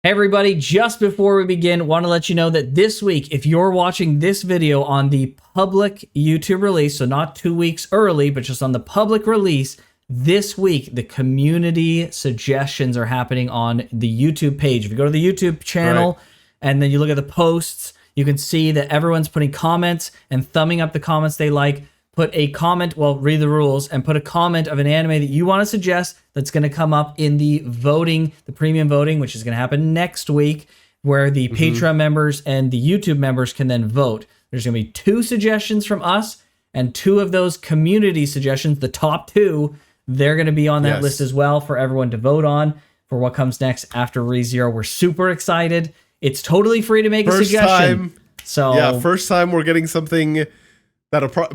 Hey everybody, just before we begin, want to let you know that this week, if you're watching this video on the public YouTube release, so not 2 weeks early, but just on the public release, this week, the community suggestions are happening on the YouTube page. If you go to the YouTube channel and then you look at the posts, you can see that everyone's putting comments and thumbing up the comments they like. Put a comment, well, read the rules, and put a comment of an anime that you want to suggest that's going to come up in the voting, the premium voting, which is going to happen next week, where the Patreon members and the YouTube members can then vote. There's going to be 2 suggestions from us, and 2 of those community suggestions, the top 2, they're going to be on that list as well for everyone to vote on for what comes next after ReZero. We're super excited. It's totally free to make a suggestion. First time we're getting something...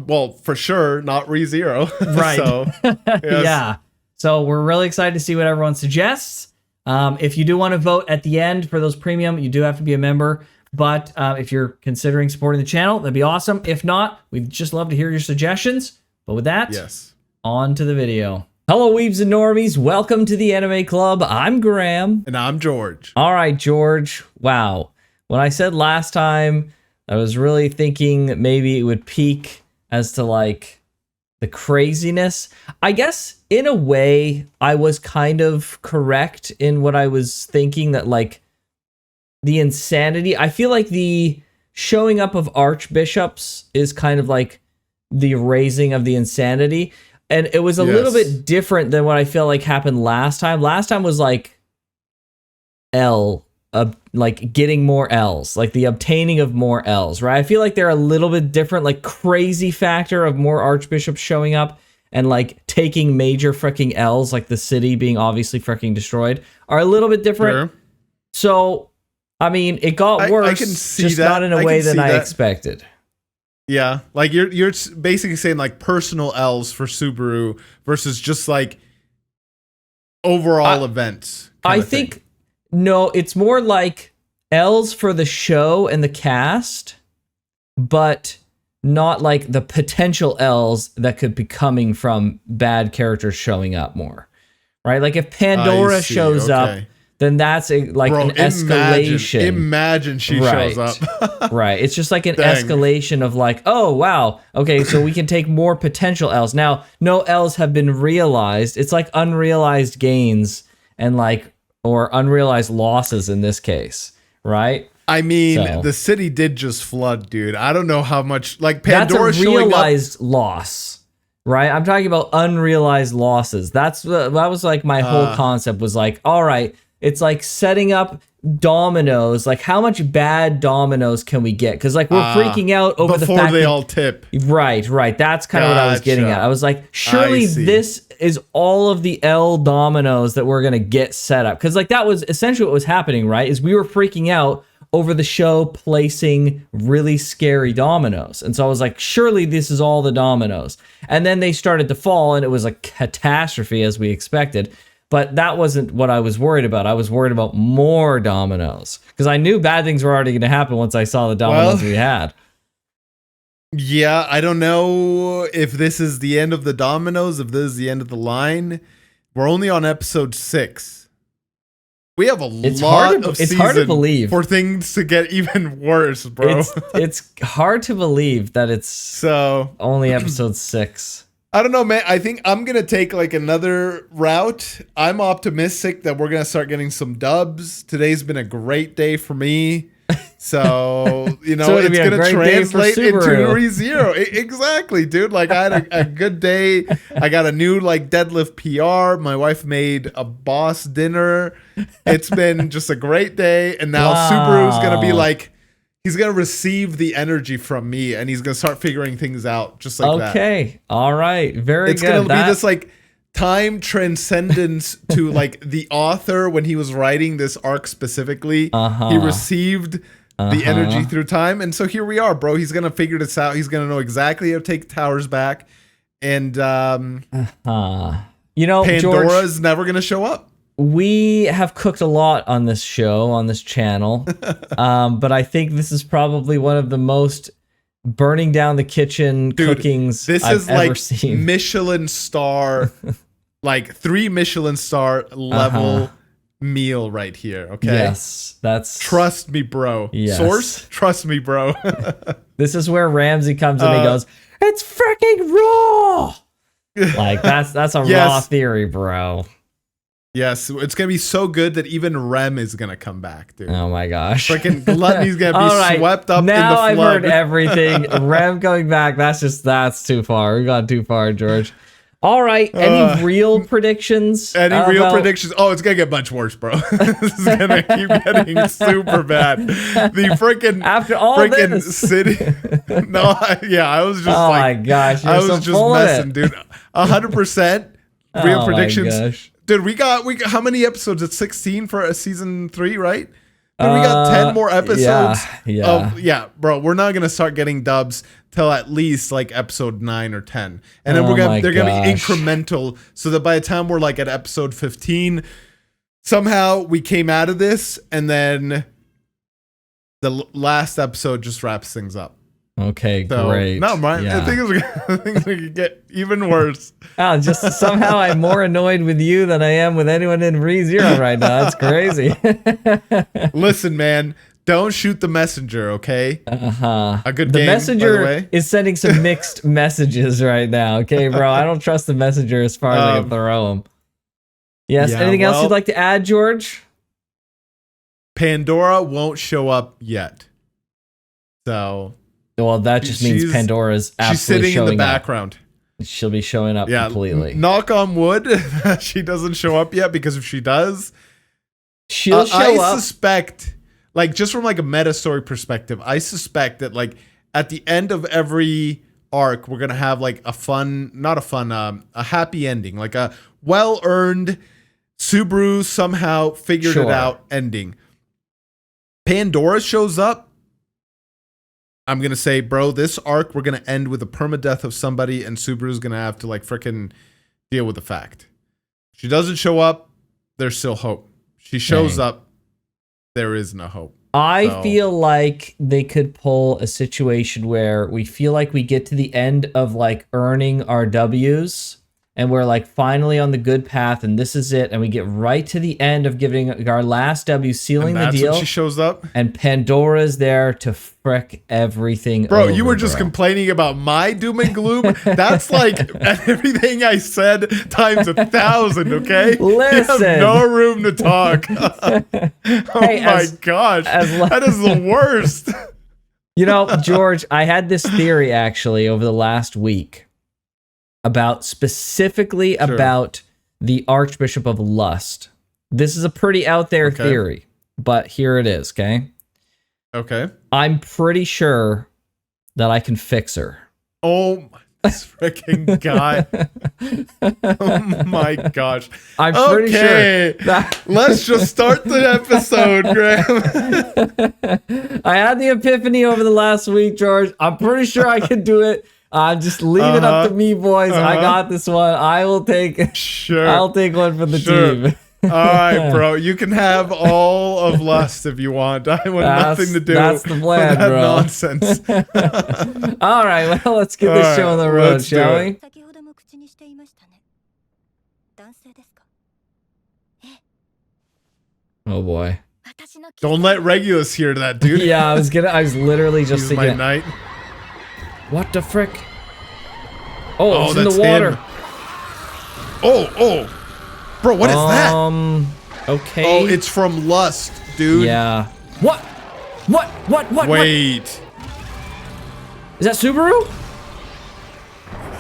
well, for sure, not ReZero. Right. So, yes. Yeah. So we're really excited to see what everyone suggests. If you do want to vote at the end for those premium, you do have to be a member. But if you're considering supporting the channel, that'd be awesome. If not, we'd just love to hear your suggestions. But with that, on to the video. Hello, Weebs and Normies. Welcome to the Anime Club. I'm Graham. And I'm George. All right, George. Wow. When I said last time... I was really thinking maybe it would peak as to like the craziness. I guess in a way I was kind of correct in what I was thinking, that like the insanity. I feel like the showing up of archbishops is kind of like the raising of the insanity. And it was a little bit different than what I feel like happened last time. Last time was like like getting more L's, like the obtaining of more L's, right? I feel like they're a little bit different, like crazy factor of more archbishops showing up and like taking major freaking L's, like the city being obviously freaking destroyed, are a little bit different. Sure. So, I mean, it got worse, I can see just that. Not in a way that I expected. Yeah, like you're basically saying like personal L's for Subaru versus just like overall events. I think... No, it's more like L's for the show and the cast, but not like the potential L's that could be coming from bad characters showing up more, right? Like if Pandora shows up, then that's an escalation. Imagine she shows up. Right. It's just like an escalation of like, oh, wow. Okay, so we can take more potential L's. Now, no L's have been realized. It's like unrealized gains and like... or unrealized losses in this case, right? I mean, the city did just flood, dude. I don't know how much, like Pandora that's a realized loss, right? I'm talking about unrealized losses. That was like my whole concept was like, all right, it's like setting up dominoes. Like how much bad dominoes can we get? Because like we're freaking out over the fact before they all tip. Right. That's kind of what I was getting at. I was like, surely this is all of the L dominoes that we're gonna get set up, because like that was essentially what was happening, right? Is we were freaking out over the show placing really scary dominoes, and so I was like, surely this is all the dominoes, and then they started to fall, and it was a catastrophe as we expected. But that wasn't what I was worried about. I was worried about more dominoes because I knew bad things were already going to happen once I saw the dominoes we had. Yeah, I don't know if this is the end of the dominoes, if this is the end of the line. We're only on episode 6. We have it's hard to believe for things to get even worse, bro. It's hard to believe that it's only episode 6. I don't know, man. I think I'm going to take like another route. I'm optimistic that we're going to start getting some dubs. Today's been a great day for me. So, you know, so it's going to translate into ReZero. Exactly, dude. Like I had a good day. I got a new like deadlift PR. My wife made a boss dinner. It's been just a great day. And now Subaru's going to be like, he's going to receive the energy from me and he's going to start figuring things out just like that. Okay. All right. Very good. It's going to be this like time transcendence to like the author when he was writing this arc specifically. He received the energy through time. And so here we are, bro. He's going to figure this out. He's going to know exactly how to take towers back. And, you know, Pandora's George, never going to show up. We have cooked a lot on this show, on this channel, but I think this is probably one of the most burning down the kitchen cookings I've ever seen. Michelin star, like 3 Michelin star level meal right here. Okay. Yes, that's trust me, bro. Yes. Source, trust me, bro. This is where Ramsey comes in and he goes, "It's freaking raw." Like that's a raw theory, bro. Yes, it's gonna be so good that even Rem is gonna come back, dude. Oh my gosh. Freaking Gluttony's gonna be swept up in the flood. Now I've heard everything. Rem coming back, that's too far. We've gone too far, George. All right. Any real predictions? Predictions? Oh, it's gonna get much worse, bro. This is gonna keep getting super bad. The freaking after all this city. No, I was just oh my gosh, I was just messing, dude. 100% real predictions. My gosh. Dude, we got how many episodes? It's 16 for a season 3, right? Dude, we got 10 more episodes. Yeah, bro. We're not gonna start getting dubs till at least like episode 9 or 10, and then they're gonna be incremental, so that by the time we're like at episode 15, somehow we came out of this, and then the last episode just wraps things up. Okay, so, great. No, I think we could get even worse. Oh, just somehow I'm more annoyed with you than I am with anyone in ReZero right now. That's crazy. Listen, man, don't shoot the messenger, okay? A good game, messenger by the way. is sending some mixed messages right now, okay, bro? I don't trust the messenger as far as I can throw him. Yes, anything else you'd like to add, George? Pandora won't show up yet. So... Well, that just means Pandora's absolutely showing up. She's sitting in the background. She'll be showing up completely. Knock on wood, she doesn't show up yet, because if she does, she'll show up. I suspect, like, just from like a meta story perspective, I suspect that like at the end of every arc, we're gonna have like a happy ending, like a well-earned Subaru somehow figured it out ending. Pandora shows up. I'm going to say, bro, this arc, we're going to end with a permadeath of somebody, and Subaru's going to have to, like, freaking deal with the fact. She doesn't show up, there's still hope. She shows up, there is no hope. I feel like they could pull a situation where we feel like we get to the end of, like, earning our W's, and we're, like, finally on the good path, and this is it, and we get right to the end of giving our last W, sealing the deal. When she shows up. And Pandora's there to frick everything Bro, over, you were just complaining about my doom and gloom. That's like everything I said times 1,000, okay? Listen. You have no room to talk. Oh my gosh. That is the worst. You know, George, I had this theory actually over the last week about specifically about the Archbishop of Lust. This is a pretty out there theory, but here it is, okay? Okay. I'm pretty sure that I can fix her. Oh my freaking God. Oh my gosh. I'm pretty sure. Let's just start the episode, Graham. I had the epiphany over the last week, George. I'm pretty sure I can do it. Just leave it up to me, boys. I got this one. I will take. I'll take one for the team. All right, bro. You can have all of Lust if you want. I want nothing to do. That's the plan, with that bro. Nonsense. All right. Well, let's get this show on the road, shall we? Oh boy. Don't let Regulus hear that, dude. Yeah, I was literally just thinking. My knight. What the frick? Oh, it's in the water. Him. Oh. Bro, what is that? Okay. Oh, it's from Lust, dude. Yeah. What? Wait. Is that Subaru?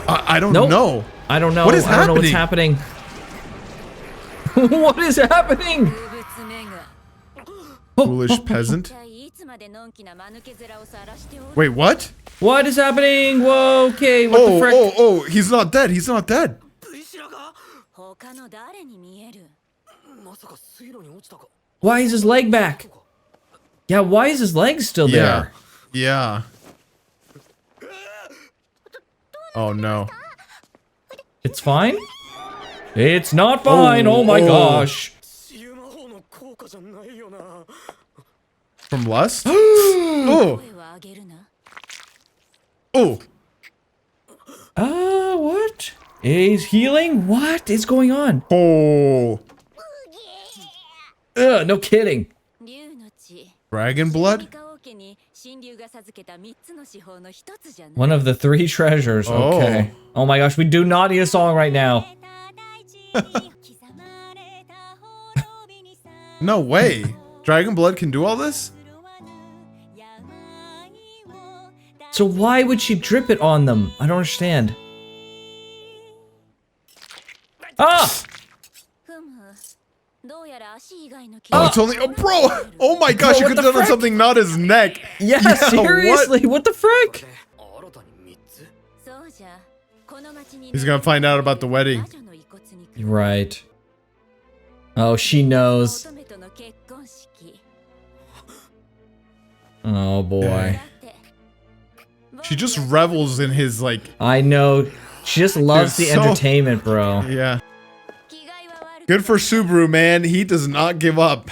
I don't know. I don't know. What is happening? I don't know what's happening. What is happening? Foolish peasant. Wait, what? What is happening? Whoa, okay, what the frick? Oh, he's not dead. He's not dead. Why is his leg back? Yeah, why is his leg still there? Yeah. Oh, no. It's fine? It's not fine. Oh my gosh. From Lust? Oh. What? He's healing? What is going on? Oh. Ugh, no kidding. Dragon blood? One of the 3 treasures. Okay. Oh my gosh, we do not need a song right now. No way. Dragon blood can do all this? So why would she drip it on them? I don't understand. Ah! Oh, it's only. Oh, bro! Oh my gosh, you could have done frick? something not his neck. Yeah, seriously, what the frick? He's gonna find out about the wedding. Right. Oh, she knows. Oh boy. She just revels in his, like. I know. She just loves the entertainment, bro. Yeah. Good for Subaru, man. He does not give up.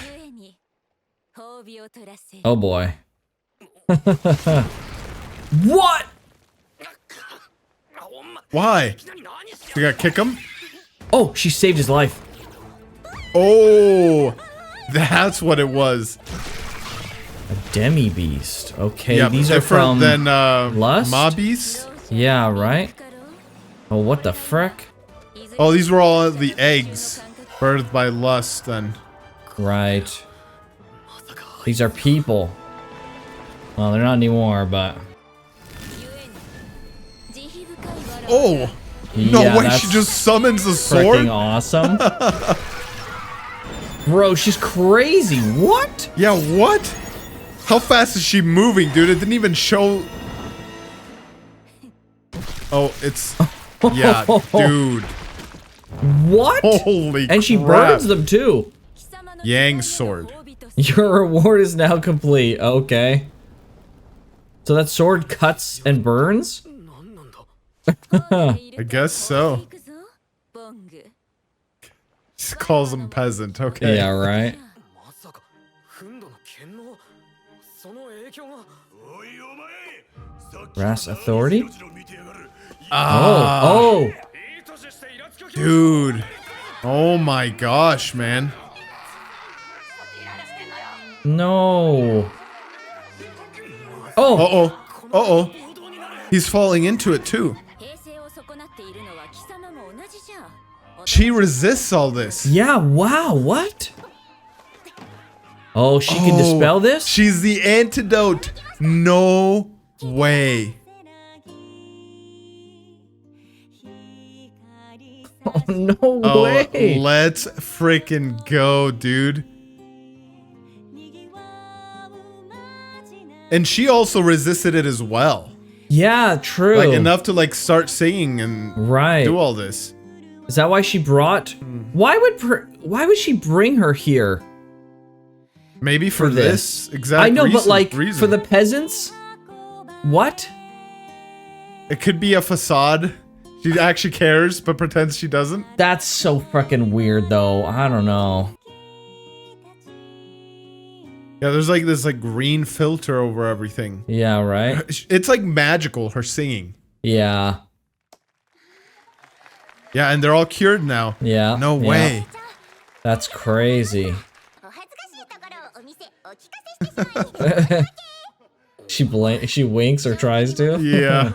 Oh boy. What? Why? You gotta kick him? Oh, she saved his life. Oh, that's what it was. A demi beast. Okay, Yeah, these are different from than Lust? Mobbies. Yeah, right. Oh, what the frick? Oh, these were all the eggs birthed by Lust. Then. Right. These are people. Well, they're not anymore, but. Oh. Yeah, No way, she just summons the sword? Freaking awesome. Bro, she's crazy. What? Yeah, what? How fast is she moving, dude? It didn't even show. Oh, it's. Yeah, dude. What? Holy And she crap. burns them too. Yang sword. Your reward is now complete. Okay. So that sword cuts and burns? I guess so. She calls him peasant. Okay. Yeah, right. Brass authority? Ah, Oh, dude. Oh my gosh, man. no. Oh, Uh-oh. Uh-oh. He's falling into it too. She resists all this. yeah, wow, what? Oh, she can dispel this? She's the antidote. No way. Oh, no Oh, way. let's freaking go, dude. And she also resisted it as well. Yeah, true. Like enough to like start singing and Right. do all this. Is that why she brought? Why would she bring her here? Maybe for this exact I know, but like reason. for the peasants? What? It could be a facade. She actually cares, but pretends she doesn't. That's so freaking weird, though. I don't know. Yeah, there's like this like green filter over everything. Yeah, right? It's like magical, her singing. Yeah. Yeah, and they're all cured now. Yeah. No yeah. way. That's crazy. She winks or tries to. Yeah.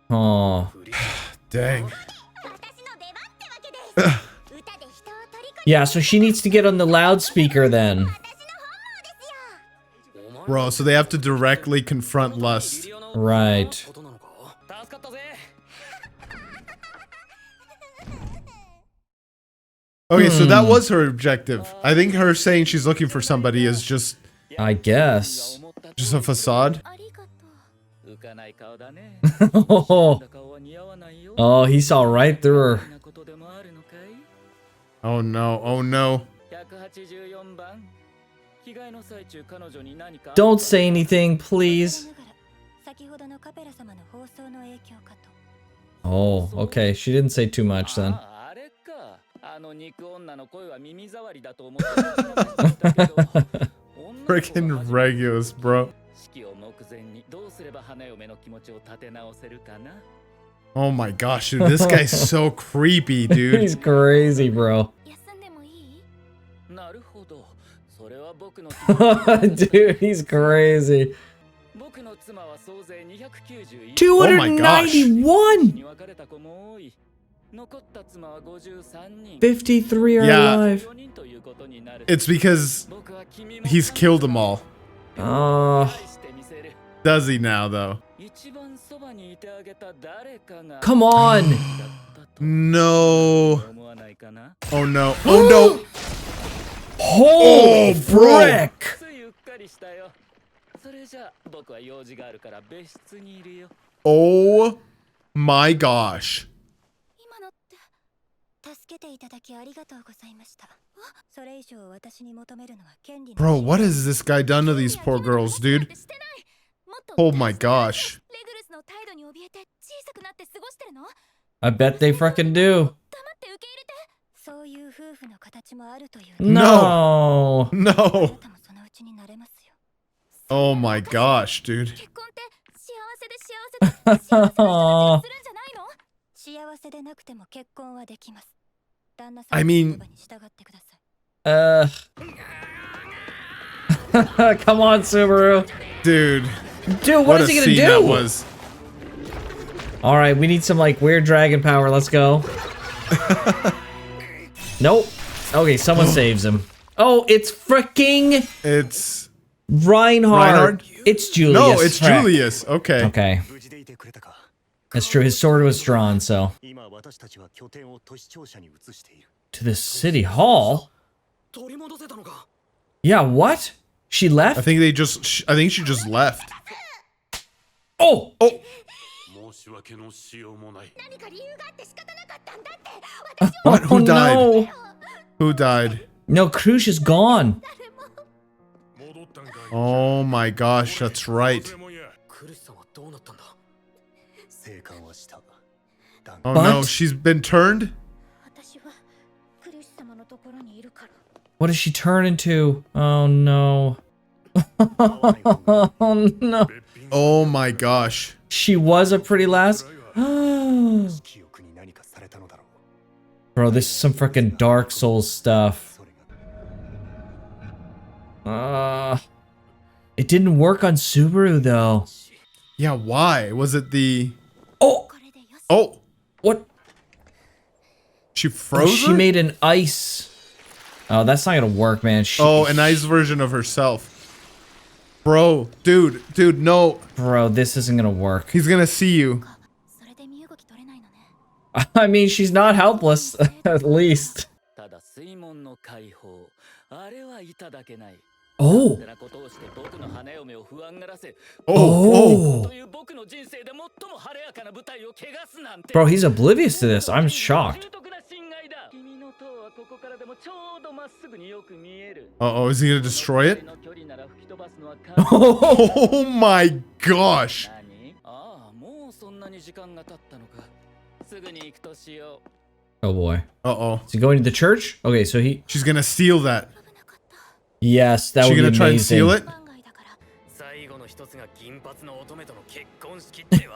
Oh. Dang. Yeah, so she needs to get on the loudspeaker then. Bro, so they have to directly confront Lust. Right. Okay, so that was her objective. I think her saying she's looking for somebody is just I guess. a facade. Oh, he saw right through her. Oh no, oh no. Don't say anything, please. Oh, okay. She didn't say too much then. Freaking Regulus, bro. Oh my gosh, dude, this guy's so creepy, dude. He's crazy, bro. Dude, he's crazy. 291. 53 are alive. It's because he's killed them all. Does he now, though? Come on. No. Oh no. Oh no. Oh, frick. Oh my gosh. Bro, what has this guy done to these poor girls, dude? Oh my gosh. I bet they freaking do. No. No. No. Oh my gosh, dude. I mean, come on, Subaru. dude. Dude, what is he gonna do? That was. All right, we need some like weird dragon power. Let's go. Nope. Okay, someone saves him. Oh, it's freaking. It's Reinhard. It's Julius. No, it's Heck. Julius. Okay. Okay. That's true. His sword was drawn, so. To the city hall? Yeah, what? She left? I think they just. I think she just left. Oh! Oh! What? Who died? No. Who died? No, Krush is gone. Oh my gosh, that's right. Oh no, she's been turned? What does she turn into? Oh no. Oh no. Oh my gosh. She was a pretty lass. Bro, this is some freaking Dark Souls stuff. It didn't work on Subaru though. Yeah, why? Was it the... Oh! Oh! What? She froze She her? made an ice. Oh, that's not gonna work, man. Oh, an ice version of herself. Bro, dude, no. Bro, this isn't gonna work. He's gonna see you. I mean, she's not helpless, at least. Oh. Oh. Bro, he's oblivious to this. I'm shocked. Uh-oh, is he gonna destroy it? Oh my gosh. Oh boy. Uh-oh. Is he going to the church? Okay, so he... She's gonna steal that. Yes, that would be amazing. She gonna try and steal it?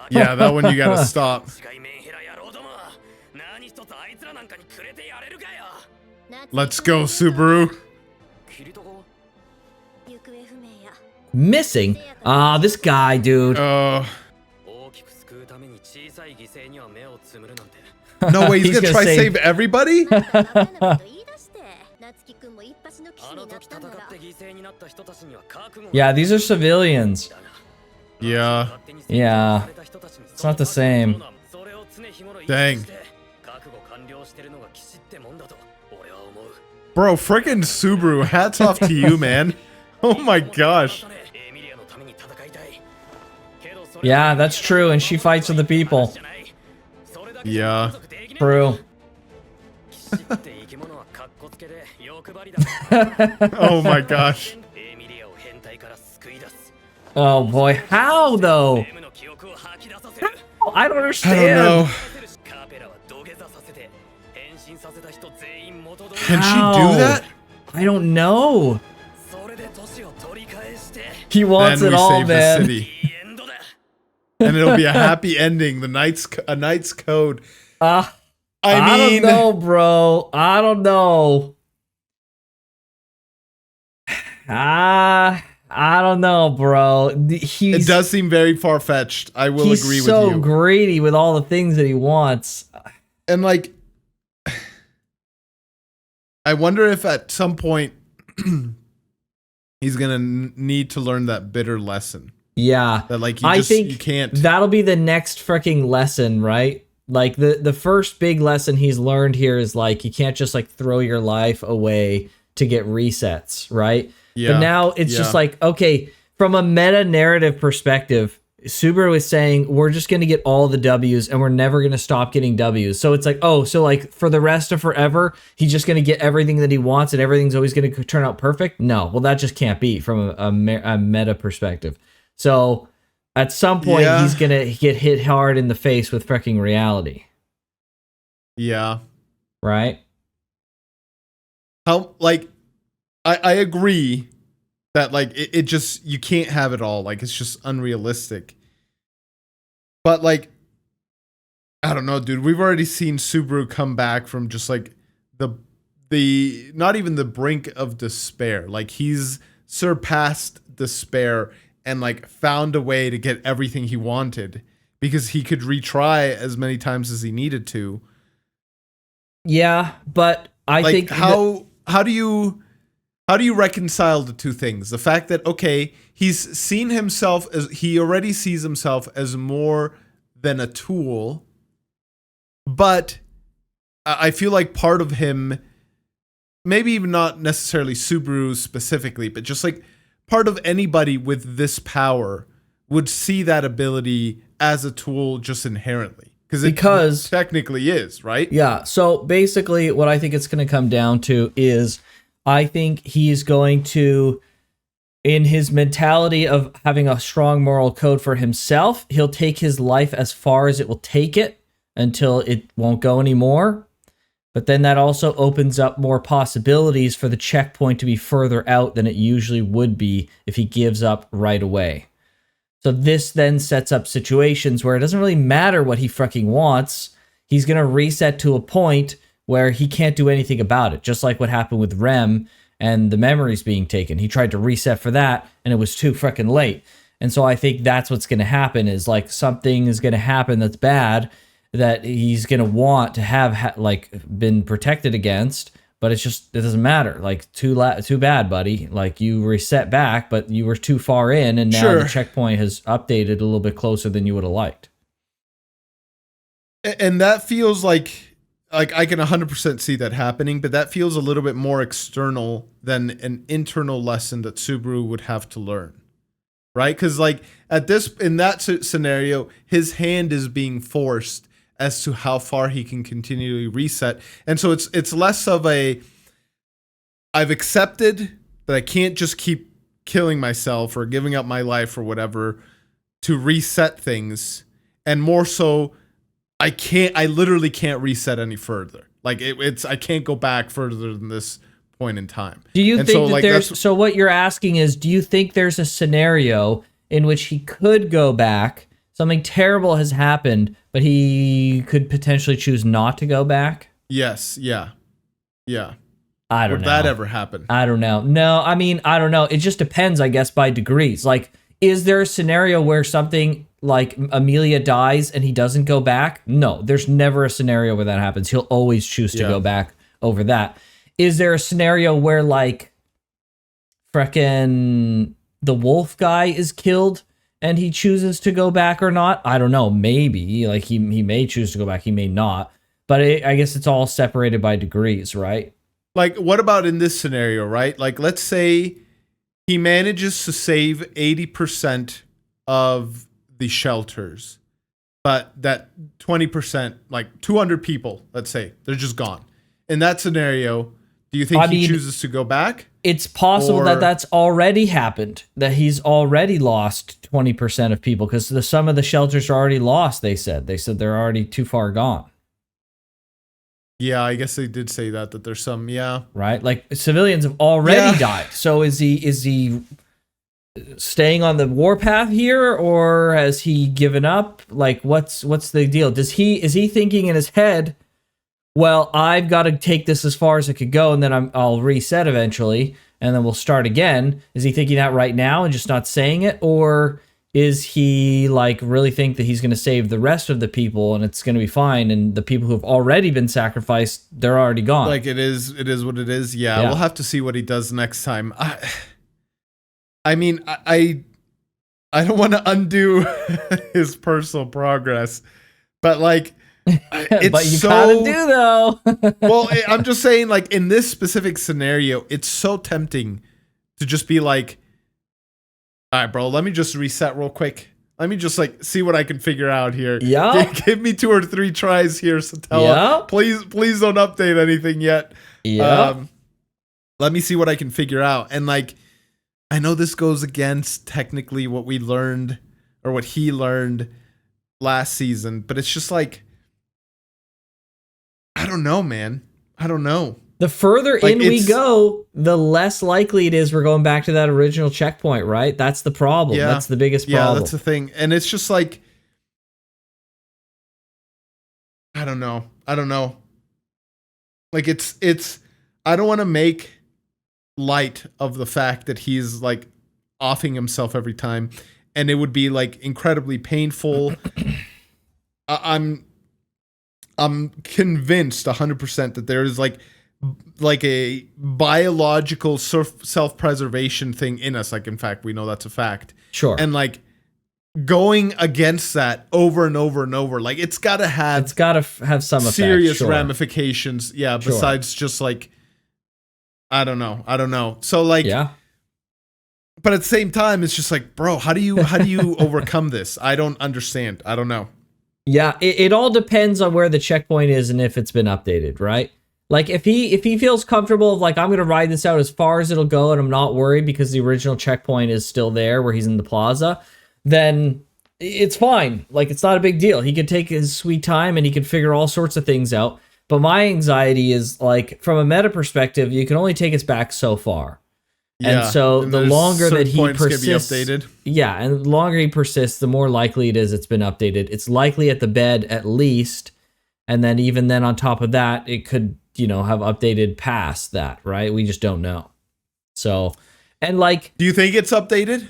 Yeah, that one you gotta stop. Let's go, Subaru. Missing? Ah, this guy, dude. No way, he's gonna try to save everybody? Yeah, these are civilians. Yeah. Yeah. It's not the same. Dang. Bro, frickin' Subaru, hats off to you, man. Oh my gosh. Yeah, that's true, and she fights for the people. Yeah. True. Oh my gosh. Oh boy, how though? How? I don't understand. I don't know. Can she do that? I don't know. He wants Then it we all, save the man. city. and it'll be a happy ending. A knight's code. I don't know, bro. I don't know. I don't know, bro. It does seem very far-fetched. I will agree with you. He's so greedy with all the things that he wants. And like, I wonder if at some point he's gonna need to learn that bitter lesson. Yeah, that like I think you can't. That'll be the next freaking lesson, right? Like the first big lesson he's learned here is like you can't just like throw your life away to get resets, right? Yeah. But now it's just like, okay, from a meta narrative perspective, Subaru is saying we're just going to get all the W's and we're never going to stop getting W's. So it's like, oh, so like for the rest of forever, he's just going to get everything that he wants and everything's always going to turn out perfect? No, well, that just can't be from a meta perspective. So at some point, he's going to get hit hard in the face with freaking reality. Yeah. Right? How, like, I agree that like it just, you can't have it all. Like it's just unrealistic. But like, I don't know, dude. We've already seen Subaru come back from just like the not even the brink of despair. Like he's surpassed despair and like found a way to get everything he wanted because he could retry as many times as he needed to. Yeah, but I like think how do you reconcile the two things? The fact that, okay, he's seen himself as, he already sees himself as more than a tool, but I feel like part of him, maybe even not necessarily Subaru specifically, but just like part of anybody with this power would see that ability as a tool just inherently. Because it technically is, right? Yeah. So basically what I think it's going to come down to is I think he's going to, in his mentality of having a strong moral code for himself, he'll take his life as far as it will take it until it won't go anymore. But then that also opens up more possibilities for the checkpoint to be further out than it usually would be if he gives up right away. So this then sets up situations where it doesn't really matter what he fucking wants. He's going to reset to a point where he can't do anything about it. Just like what happened with Rem and the memories being taken. He tried to reset for that and it was too fucking late. And so I think that's what's going to happen is like something is going to happen that's bad that he's going to want to have like been protected against. But it's just, it doesn't matter. Like, too bad, buddy. Like, you reset back, but you were too far in, and now the checkpoint has updated a little bit closer than you would have liked. And that feels like I can 100% see that happening, but that feels a little bit more external than an internal lesson that Subaru would have to learn, right? Because like in that scenario, his hand is being forced as to how far he can continually reset, and so it's less of a I've accepted that I can't just keep killing myself or giving up my life or whatever to reset things, and more so. I literally can't reset any further. Like I can't go back further than this point in time. Do you think that there's, so what you're asking is, do you think there's a scenario in which he could go back, something terrible has happened, but he could potentially choose not to go back? Yes. Yeah. I don't know. Would that ever happen? I don't know. No, I mean, I don't know. It just depends, I guess, by degrees. Like, is there a scenario where something like Emilia dies and he doesn't go back? No, there's never a scenario where that happens. He'll always choose to go back over that. Is there a scenario where like frickin' the wolf guy is killed and he chooses to go back or not? I don't know. Maybe like he may choose to go back. He may not. But I guess it's all separated by degrees, right? Like, what about in this scenario, right? Like, let's say he manages to save 80% of the shelters, but that 20%, like 200 people, let's say, they're just gone. In that scenario, do you think he chooses to go back? It's possible that that's already happened, that he's already lost 20% of people because some of the shelters are already lost, they said. They said they're already too far gone. Yeah, I guess they did say that there's some, Right? Like civilians have already died. So is he staying on the warpath here, or has he given up? Like, what's the deal? Is he thinking in his head, well, I've got to take this as far as it could go, and then I'll reset eventually, and then we'll start again? Is he thinking that right now and just not saying it, or is he like really think that he's going to save the rest of the people and it's going to be fine, and the people who have already been sacrificed, they're already gone? Like it is what it is. Yeah, we'll have to see what he does next time. I mean, I don't want to undo his personal progress, but like, it's but you so, kind of do though. Well, I'm just saying, like in this specific scenario, it's so tempting to just be like, all right, bro, let me just reset real quick. Let me just like see what I can figure out here. Yeah. Give me 2 or 3 tries here, Satella. Please don't update anything yet. Yeah. Let me see what I can figure out. And like, I know this goes against technically what we learned or what he learned last season, but it's just like, I don't know, man. I don't know. The further in we go, the less likely it is we're going back to that original checkpoint, right? That's the problem. Yeah, that's the biggest problem. Yeah, that's the thing. And it's just like, I don't know. Like it's I don't want to make light of the fact that he's like offing himself every time, and it would be like incredibly painful. I'm convinced 100% that there is like a biological self-preservation thing in us. Like, in fact, we know that's a fact. Sure. And like going against that over and over and over, like it's got to have some serious ramifications. Yeah. Besides just like, I don't know. So like, yeah. But at the same time, it's just like, bro, how do you overcome this? I don't understand. I don't know. Yeah, it all depends on where the checkpoint is and if it's been updated, right? Like if he feels comfortable of like, I'm gonna ride this out as far as it'll go and I'm not worried because the original checkpoint is still there where he's in the plaza, then it's fine. Like it's not a big deal. He could take his sweet time and he could figure all sorts of things out. But my anxiety is like, from a meta perspective, you can only take us back so far. Yeah, and so the longer that he persists, yeah, and the longer he persists, the more likely it is it's been updated. It's likely at the bed at least, and then even then on top of that, it could, have updated past that, right? We just don't know. So, and like, do you think it's updated?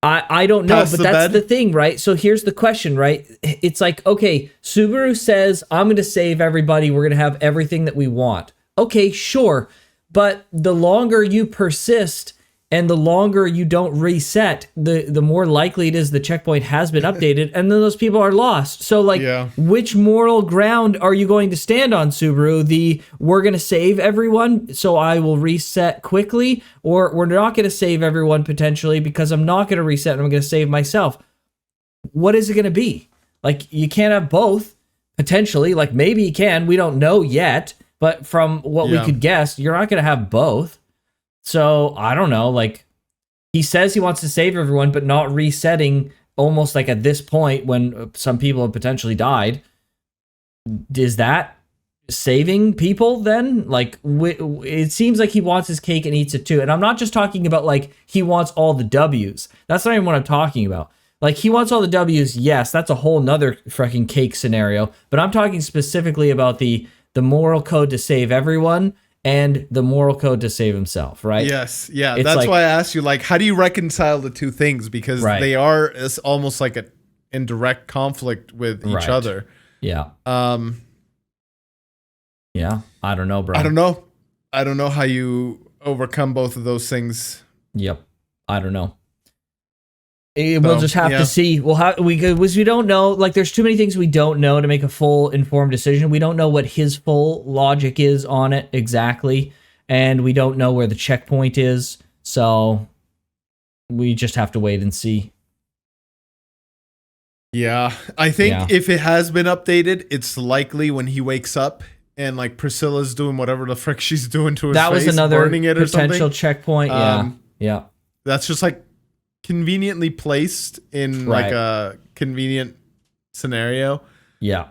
I don't know, but that's the thing, right? So here's the question, right? It's like, okay, Subaru says, I'm going to save everybody. We're going to have everything that we want. Okay, sure. But the longer you persist and the longer you don't reset, the more likely it is the checkpoint has been updated and then those people are lost. So like, which moral ground are you going to stand on, Subaru? We're going to save everyone, so I will reset quickly, or we're not going to save everyone potentially because I'm not going to reset and I'm going to save myself. What is it going to be? Like, you can't have both, potentially. Like, maybe you can. We don't know yet. But from what we could guess, you're not going to have both. So, I don't know. Like, he says he wants to save everyone, but not resetting almost like at this point when some people have potentially died. Is that saving people then? Like, it seems like he wants his cake and eats it too. And I'm not just talking about like he wants all the W's. That's not even what I'm talking about. Like, he wants all the W's, yes, that's a whole nother freaking cake scenario. But I'm talking specifically about the moral code to save everyone and the moral code to save himself, right? Yes, yeah. It's that's like, why I asked you, like, how do you reconcile the two things? Because they are almost like in direct conflict with each other. Yeah. Yeah, I don't know, bro. I don't know how you overcome both of those things. Yep. I don't know. We'll just have to see. We don't know. Like, there's too many things we don't know to make a full informed decision. We don't know what his full logic is on it exactly, and we don't know where the checkpoint is. So we just have to wait and see. Yeah, I think if it has been updated, it's likely when he wakes up and like Priscilla's doing whatever the frick she's doing to his face, that was another burning it potential checkpoint. Yeah. That's just like conveniently placed in like a convenient scenario. Yeah.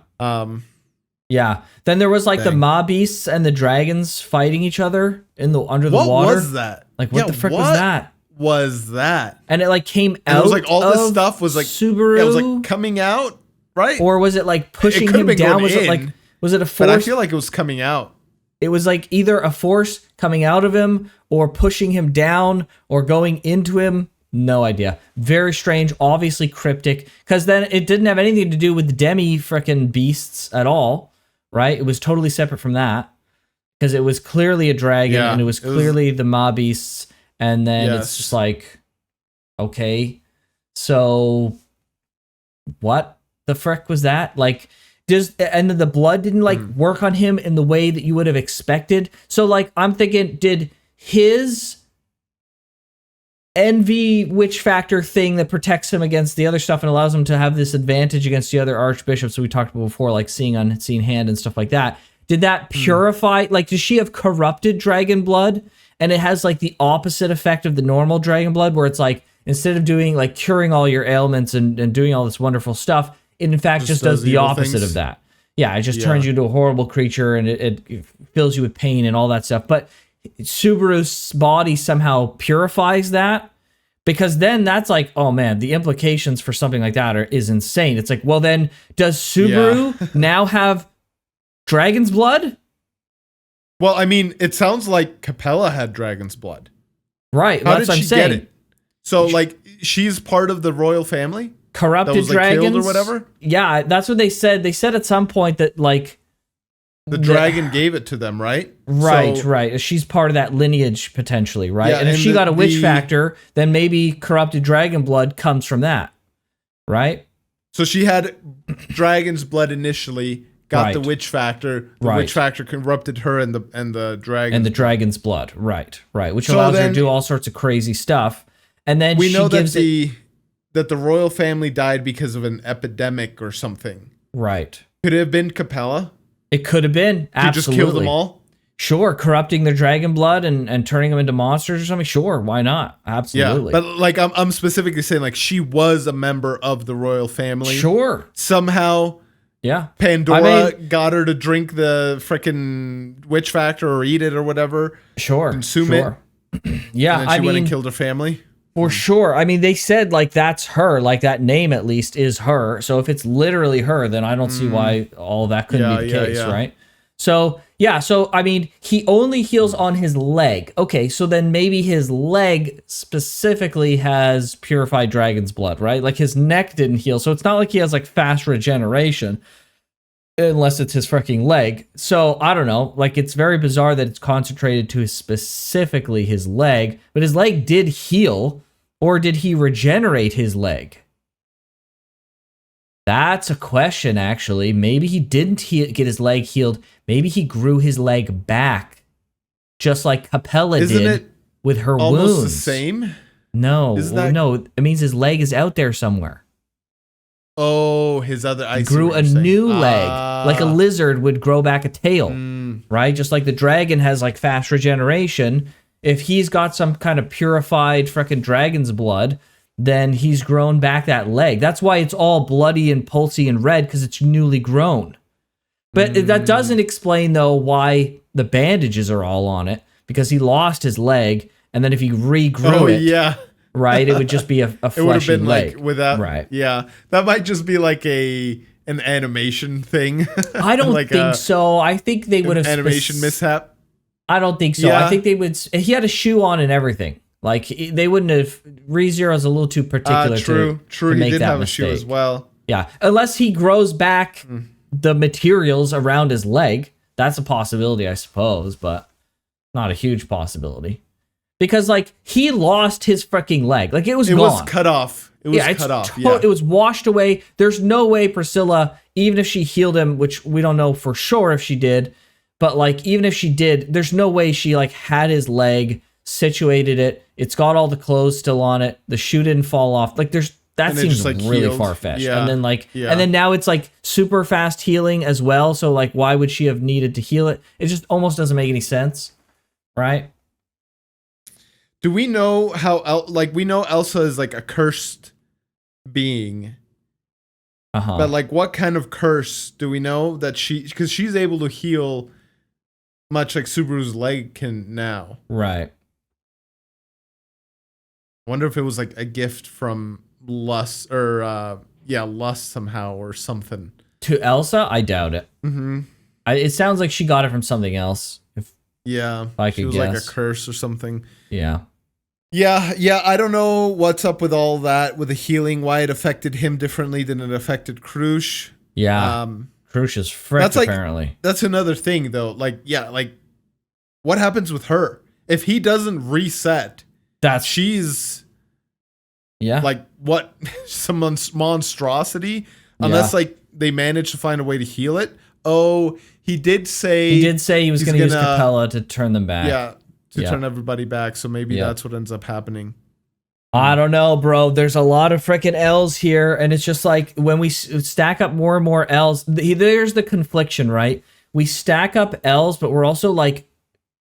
Yeah. Then there was like the mob beasts and the dragons fighting each other under the water. What was that? Like, what the frick was that? was that? And it like came and out. It was like all this stuff was like Subaru. Yeah, it was like coming out, right? Or was it like pushing him down? Was it like was it a force? But I feel like it was coming out. It was like either a force coming out of him or pushing him down or going into him. No idea. Very strange, obviously cryptic, because then it didn't have anything to do with the demi frickin' beasts at all, right? It was totally separate from that, because it was clearly a dragon and it was clearly the Ma beasts, and then it's just like, okay, so what the frick was that? Like, and the blood didn't like work on him in the way that you would have expected. So like, I'm thinking, did his envy witch factor thing that protects him against the other stuff and allows him to have this advantage against the other archbishops that we talked about before, like seeing unseen hand and stuff like that, did that purify, like, does she have corrupted dragon blood and it has like the opposite effect of the normal dragon blood, where it's like, instead of doing like curing all your ailments and doing all this wonderful stuff, it in fact just does the opposite of that. Yeah, it just turns you into a horrible creature, and it fills you with pain and all that stuff. But Subaru's body somehow purifies that, because then that's like, oh man, the implications for something like that is insane. It's like, well then, does Subaru now have dragon's blood? Well, I mean, it sounds like Capella had dragon's blood. Right, How that's did what I'm she saying. get it? So like, she's part of the royal family? Corrupted that was, like, dragons killed or whatever? Yeah, that's what they said. They said at some point that like the dragon gave it to them, right? Right, so, right. She's part of that lineage potentially, right? Yeah, and if she got a witch factor, then maybe corrupted dragon blood comes from that, right? So she had dragon's blood initially, got the witch factor. The witch factor corrupted her and the dragon. And the dragon's blood, right, which allows her to do all sorts of crazy stuff. And then we know that that the royal family died because of an epidemic or something. Right. Could it have been Capella? It could have been. Absolutely. To just kill them all? Sure, corrupting their dragon blood and turning them into monsters or something. Sure, why not? Absolutely. Yeah, but like I'm specifically saying, like, she was a member of the royal family. Sure. Somehow, Pandora got her to drink the frickin' witch factor or eat it or whatever. Sure. Consume it. Yeah, and then she went and killed her family. For sure. I mean, they said like that's her, like that name at least is her. So if it's literally her, then I don't see why all that couldn't be the case, right? So, so I mean, he only heals on his leg. Okay, so then maybe his leg specifically has purified dragon's blood, right? Like his neck didn't heal. So it's not like he has like fast regeneration, unless it's his freaking leg. So I don't know. Like, it's very bizarre that it's concentrated to specifically his leg, but his leg did heal. Or did he regenerate his leg? That's a question, actually. Maybe he didn't get his leg healed. Maybe he grew his leg back, just like Capella did with her wounds. Almost the same? No, no. It means his leg is out there somewhere. Oh, his other... I grew a new leg, like a lizard would grow back a tail, right? Just like the dragon has like fast regeneration. If he's got some kind of purified frickin' dragon's blood, then he's grown back that leg. That's why it's all bloody and pulsy and red, because it's newly grown. But that doesn't explain, though, why the bandages are all on it, because he lost his leg, and then if he regrew it, right, it would just be a fleshy leg. It would have been like without, right? Yeah, that might just be like an animation thing. I don't like think so. I think they would have animation mishap. I don't think so. I think they would. He had a shoe on and everything. Like they wouldn't have. ReZero is a little too particular. True. To he make did that have mistake. A shoe as well. Yeah, unless he grows back the materials around his leg, that's a possibility, I suppose, but not a huge possibility. Because like he lost his freaking leg. Like it was gone. It was cut off. It was cut off. It was washed away. There's no way Priscilla, even if she healed him, which we don't know for sure if she did. But like, even if she did, there's no way she like had his leg, situated it. It's got all the clothes still on it. The shoe didn't fall off. Like that seems like really far-fetched. Yeah. And then and then now it's like super fast healing as well. So like, why would she have needed to heal it? It just almost doesn't make any sense. Right. Do we know how, we know Elsa is like a cursed being. But like, what kind of curse do we know that because she's able to heal much like Subaru's leg can now. Right. wonder if it was like a gift from Lust or Lust somehow or something. To Elsa? I doubt it. Mm-hmm. It sounds like she got it from something else. If I could she was guess. like a curse or something. Yeah. Yeah, I don't know what's up with all that, with the healing, why it affected him differently than it affected Krush. Yeah. Krush is fricked, apparently. That's another thing, though. Like, what happens with her? If he doesn't reset, she's... Yeah. Like, what? Some monstrosity? Unless, like, they manage to find a way to heal it. Oh, he did say he was going to use Capella to turn them back. Yeah. To turn everybody back, so maybe that's what ends up happening. I don't know, bro. There's a lot of freaking L's here, and it's just like when we stack up more and more L's, there's the confliction, right? We stack up L's, but we're also like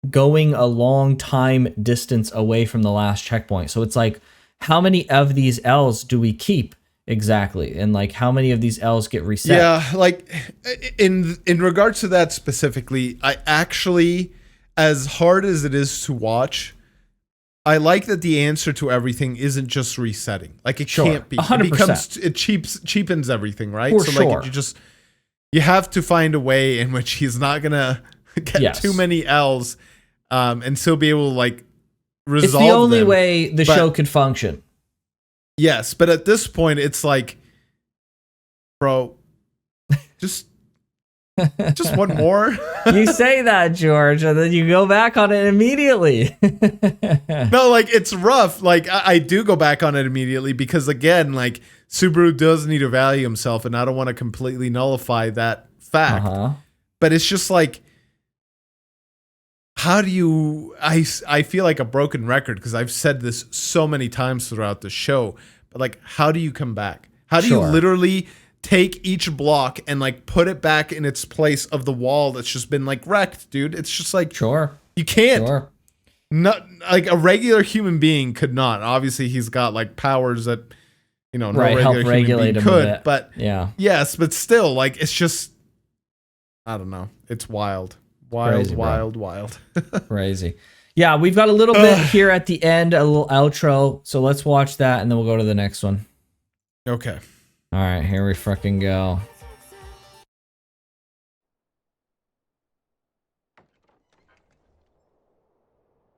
going a long time distance away from the last checkpoint. So it's like, how many of these L's do we keep exactly? And like, how many of these L's get reset? Yeah, like in regards to that specifically, I actually... As hard as it is to watch, I like that the answer to everything isn't just resetting. Like it can't be. 100%. It cheapens everything, right? For sure. Like you have to find a way in which he's not gonna get too many L's, and still be able to like resolve. It's the only them. way the show could function. Yes, but at this point, it's like, bro, just one more. You say that, George, and then you go back on it immediately. No, like it's rough. Like I do go back on it immediately because again, like Subaru does need to value himself, and I don't want to completely nullify that fact. But it's just like, how do you? I feel like a broken record because I've said this so many times throughout the show. But like, how do you come back? How do you literally take each block and like put it back in its place of the wall that's just been like wrecked, dude? It's just like, you can't. Not like a regular human being could not. Obviously, he's got like powers that no regular human being could. But yes, but still, like it's just, I don't know. It's wild, Crazy, wild. Crazy. Yeah, we've got a little bit here at the end, a little outro. So let's watch that, and then we'll go to the next one. Okay. All right, here we fucking go.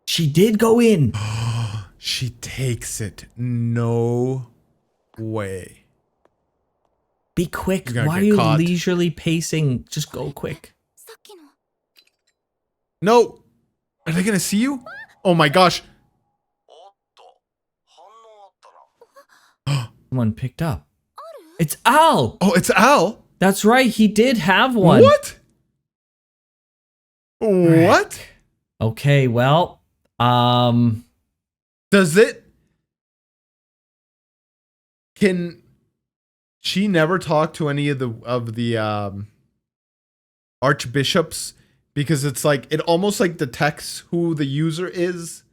She did go in. She takes it. No way. Be quick. Why are you leisurely pacing? Just go quick. No. Are they going to see you? Oh my gosh. Someone picked up. It's Al. Oh, it's Al. That's right. He did have one. What? What? Okay, well, does it? Can she never talk to any of the archbishops? Because it's like it almost like detects who the user is.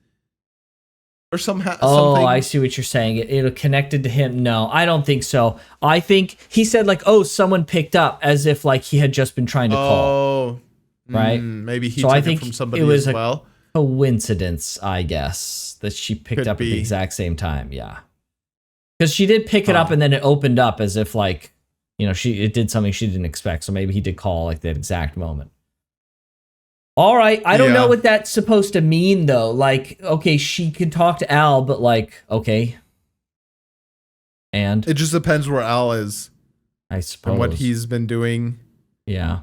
Or somehow. Oh, something. I see what you're saying. It'll connected to him. No, I don't think so. I think he said like, "Oh, someone picked up," as if like he had just been trying to call. Oh, right. Maybe he took it from somebody as well. Coincidence, I guess, that she picked up at the exact same time. Yeah, because she did pick it up and then it opened up as if like it did something she didn't expect. So maybe he did call like that exact moment. All right, I don't know what that's supposed to mean, though. Like, okay, she could talk to Al, but like, okay. And? It just depends where Al is. I suppose. And what he's been doing. Yeah.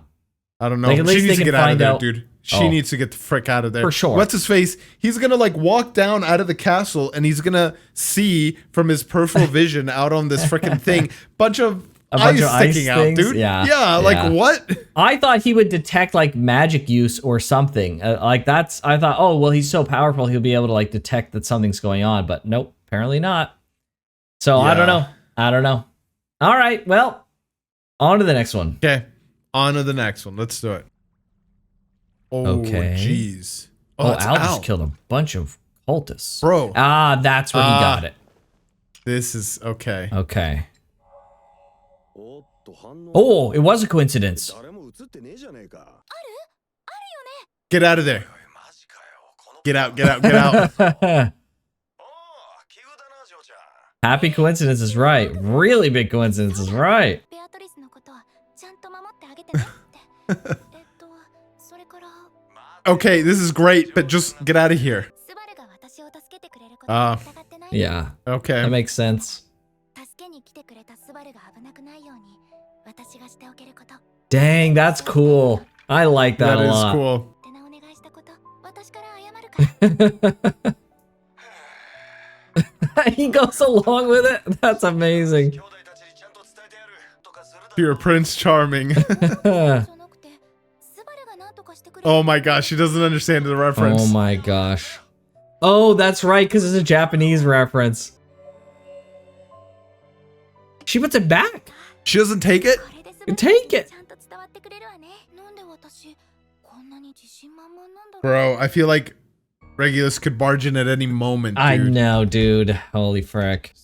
I don't know. Like, she needs to get out of there, dude. She needs to get the frick out of there. For sure. What's his face? He's going to like walk down out of the castle and he's going to see from his peripheral vision out on this freaking thing, bunch of ice sticking out, dude. Yeah, like what? I thought he would detect like magic use or something. I thought, oh, well, he's so powerful, he'll be able to like detect that something's going on, but nope, apparently not. So I don't know. All right, well, on to the next one. Okay, on to the next one. Let's do it. Oh, okay. Jeez. Oh, Al just killed a bunch of cultists. Bro. Ah, that's where he got it. This is okay. Okay. Oh, it was a coincidence. Get out of there. Get out. Happy coincidence is right. Really big coincidence is right. Okay, this is great, but just get out of here. Yeah. Okay. That makes sense. Dang, that's cool. I like that a lot. That is cool. He goes along with it. That's amazing. You're Prince Charming. Oh my gosh, she doesn't understand the reference. Oh my gosh. Oh, that's right, because it's a Japanese reference. She puts it back. She doesn't take it? Take it. Bro, I feel like Regulus could barge in at any moment, dude. I know, dude. Holy frick.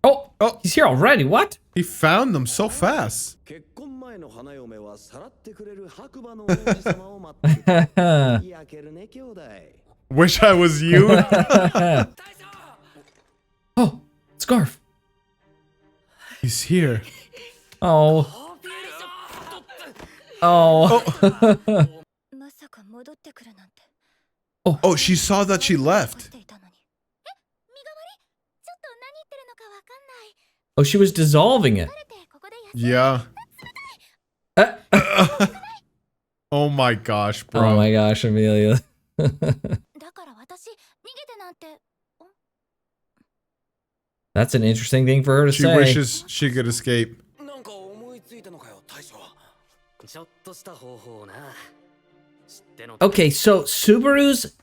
Oh, he's here already. What? He found them so fast. Wish I was you. Oh, scarf. He's here. Oh. Oh. Oh, she saw that she left. Oh, she was dissolving it. Yeah. Oh my gosh, bro. Oh my gosh, Emilia. That's an interesting thing for her to say. She wishes she could escape. Okay, so Subaru's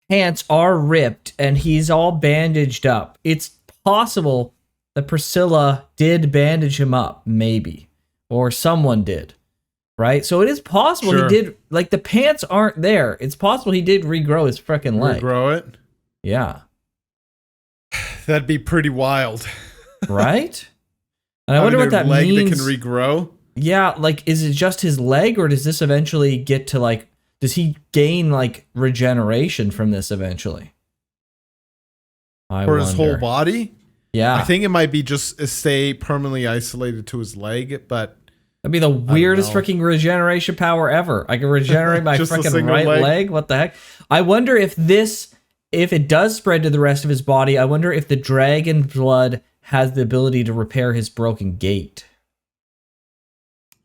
pants are ripped and he's all bandaged up. It's possible that Priscilla did bandage him up, maybe. Or someone did. Right? So it is possible he did, like the pants aren't there. It's possible he did regrow his freaking leg. Regrow it? Yeah. That'd be pretty wild. Right? And I wonder what that leg means. That can regrow? Yeah, like, is it just his leg, or does this eventually get to, like, does he gain, like, regeneration from this eventually? For his whole body? Yeah. I think it might be just stay permanently isolated to his leg, but... That'd be the weirdest freaking regeneration power ever. I can regenerate my freaking right leg? What the heck? I wonder if this, if it does spread to the rest of his body, I wonder if the dragon blood has the ability to repair his broken gait.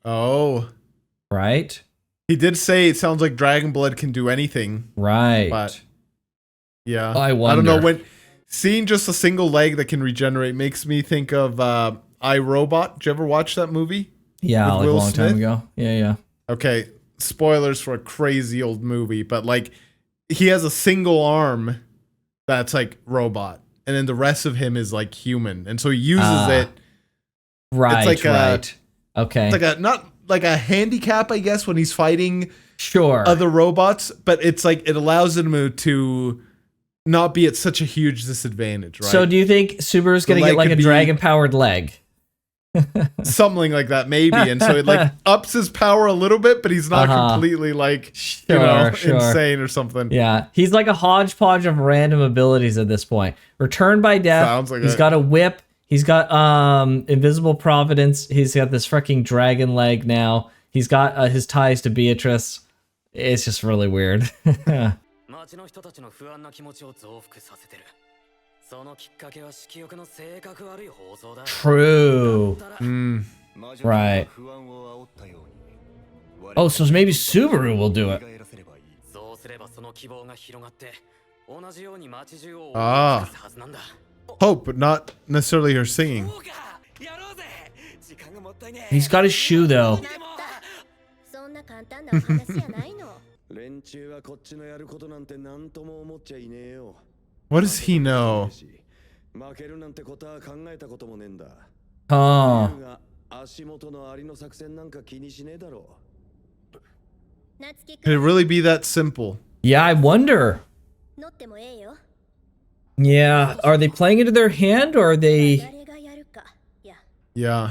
Oh. Right? He did say it sounds like dragon blood can do anything. Right. But yeah. I wonder. I don't know, when seeing just a single leg that can regenerate makes me think of iRobot. Did you ever watch that movie? Yeah, like a long time ago. Yeah. Okay, spoilers for a crazy old movie, but like he has a single arm that's like robot, and then the rest of him is like human, and so he uses it. Right. It's like okay. It's like not like a handicap, I guess, when he's fighting other robots, but it's like it allows him to not be at such a huge disadvantage, right? So do you think Subaru's gonna get like a dragon powered leg? Something like that, maybe. And so it like ups his power a little bit, but he's not completely like insane or something. Yeah, he's like a hodgepodge of random abilities at this point. Returned by death. Sounds like he's got a whip. He's got invisible providence. He's got this freaking dragon leg now. He's got his ties to Beatrice. It's just really weird. True. Right. Oh, so maybe Subaru will do it. Ah. Hope, but not necessarily her singing. He's got his shoe though. What does he know? Oh. Could it really be that simple? Yeah, I wonder. Yeah, are they playing into their hand or are they... Yeah.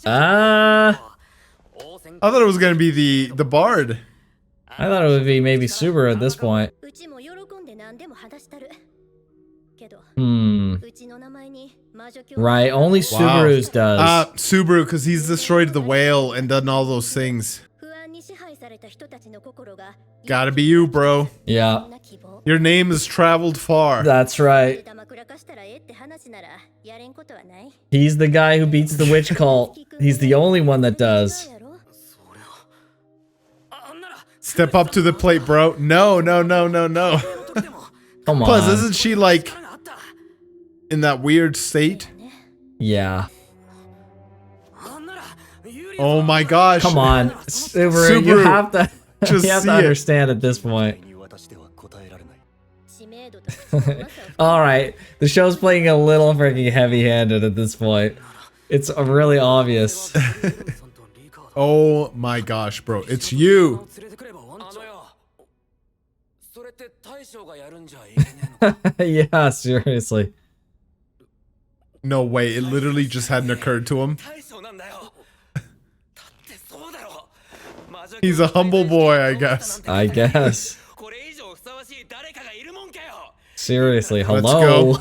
I thought it was gonna be the bard. thought it would be maybe Subaru at this point. Right, only Subaru's does. Subaru, because he's destroyed the whale and done all those things. Gotta be you, bro. Yeah. Your name has traveled far. That's right. He's the guy who beats the witch cult. He's the only one that does. Step up to the plate, bro. No, no, no, no, no. Come on. Plus, isn't she like in that weird state? Yeah. Oh my gosh. Come on. Subaru, you have to, you have to understand at this point. Alright, the show's playing a little freaking heavy-handed at this point. It's really obvious. Oh my gosh, bro. It's you. Yeah, seriously. No way, it literally just hadn't occurred to him. He's a humble boy, I guess. I guess. Seriously, hello. Let's go.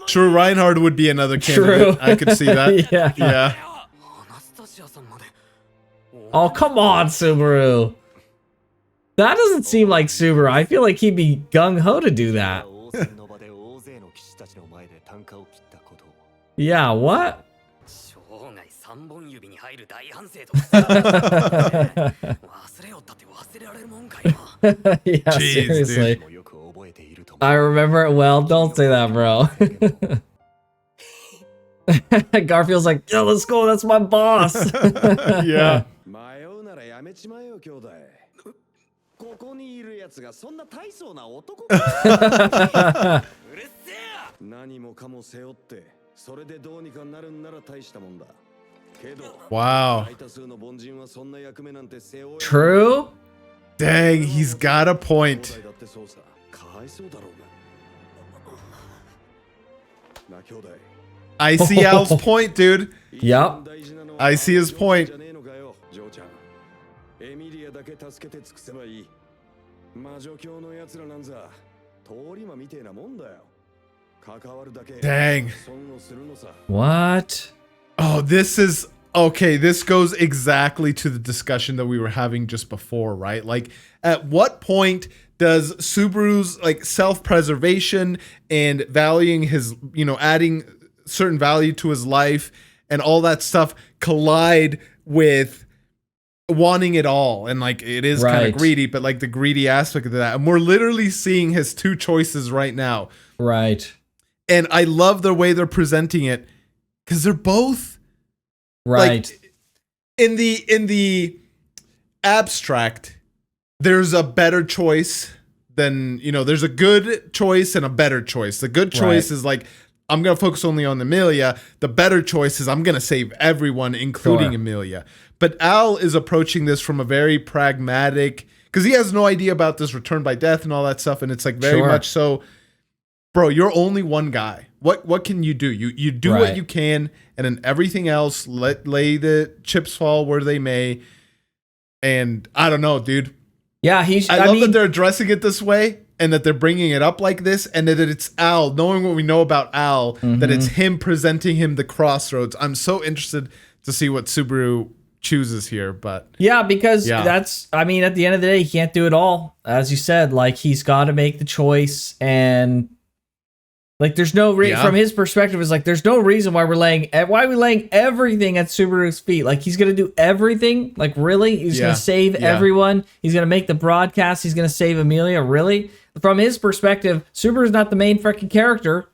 Sure, Reinhard would be another candidate. True. I could see that. Yeah. Yeah. Oh, come on, Subaru. That doesn't seem like Subaru. I feel like he'd be gung-ho to do that. Yeah, what? Yeah, Jeez, seriously. dude. I remember it well. Don't say that, bro. Garfield's like, yo, let's go. That's my boss. Yeah. Wow. True? Dang, he's got a point. I see Al's point, dude. Yep. I see his point. Dang. What? Oh, this is okay. This goes exactly to the discussion that we were having just before, right? Like, at what point does Subaru's like self-preservation and valuing his, adding certain value to his life and all that stuff collide with wanting it all? And like, it is kind of greedy, but like the greedy aspect of that. And we're literally seeing his two choices right now. Right. And I love the way they're presenting it because they're both right. Like, in the abstract, there's a better choice than, there's a good choice and a better choice. The good choice is like, I'm going to focus only on Emilia. The better choice is I'm going to save everyone, including Emilia. But Al is approaching this from a very pragmatic, because he has no idea about this return by death and all that stuff. And it's like very much so, bro, you're only one guy. What can you do? You do what you can, and then everything else, lay the chips fall where they may. And I don't know, dude. Yeah, I love that they're addressing it this way, and that they're bringing it up like this, and that it's Al, knowing what we know about Al, that it's him presenting him the crossroads. I'm so interested to see what Subaru chooses here, but yeah, because that's, at the end of the day, he can't do it all. As you said, like, he's got to make the choice, and like, there's no from his perspective, it's like there's no reason why we're laying everything at Subaru's feet. Like, he's gonna do everything. Like, really, he's gonna save everyone. He's gonna make the broadcast. He's gonna save Emilia. Really, from his perspective, Subaru's not the main freaking character.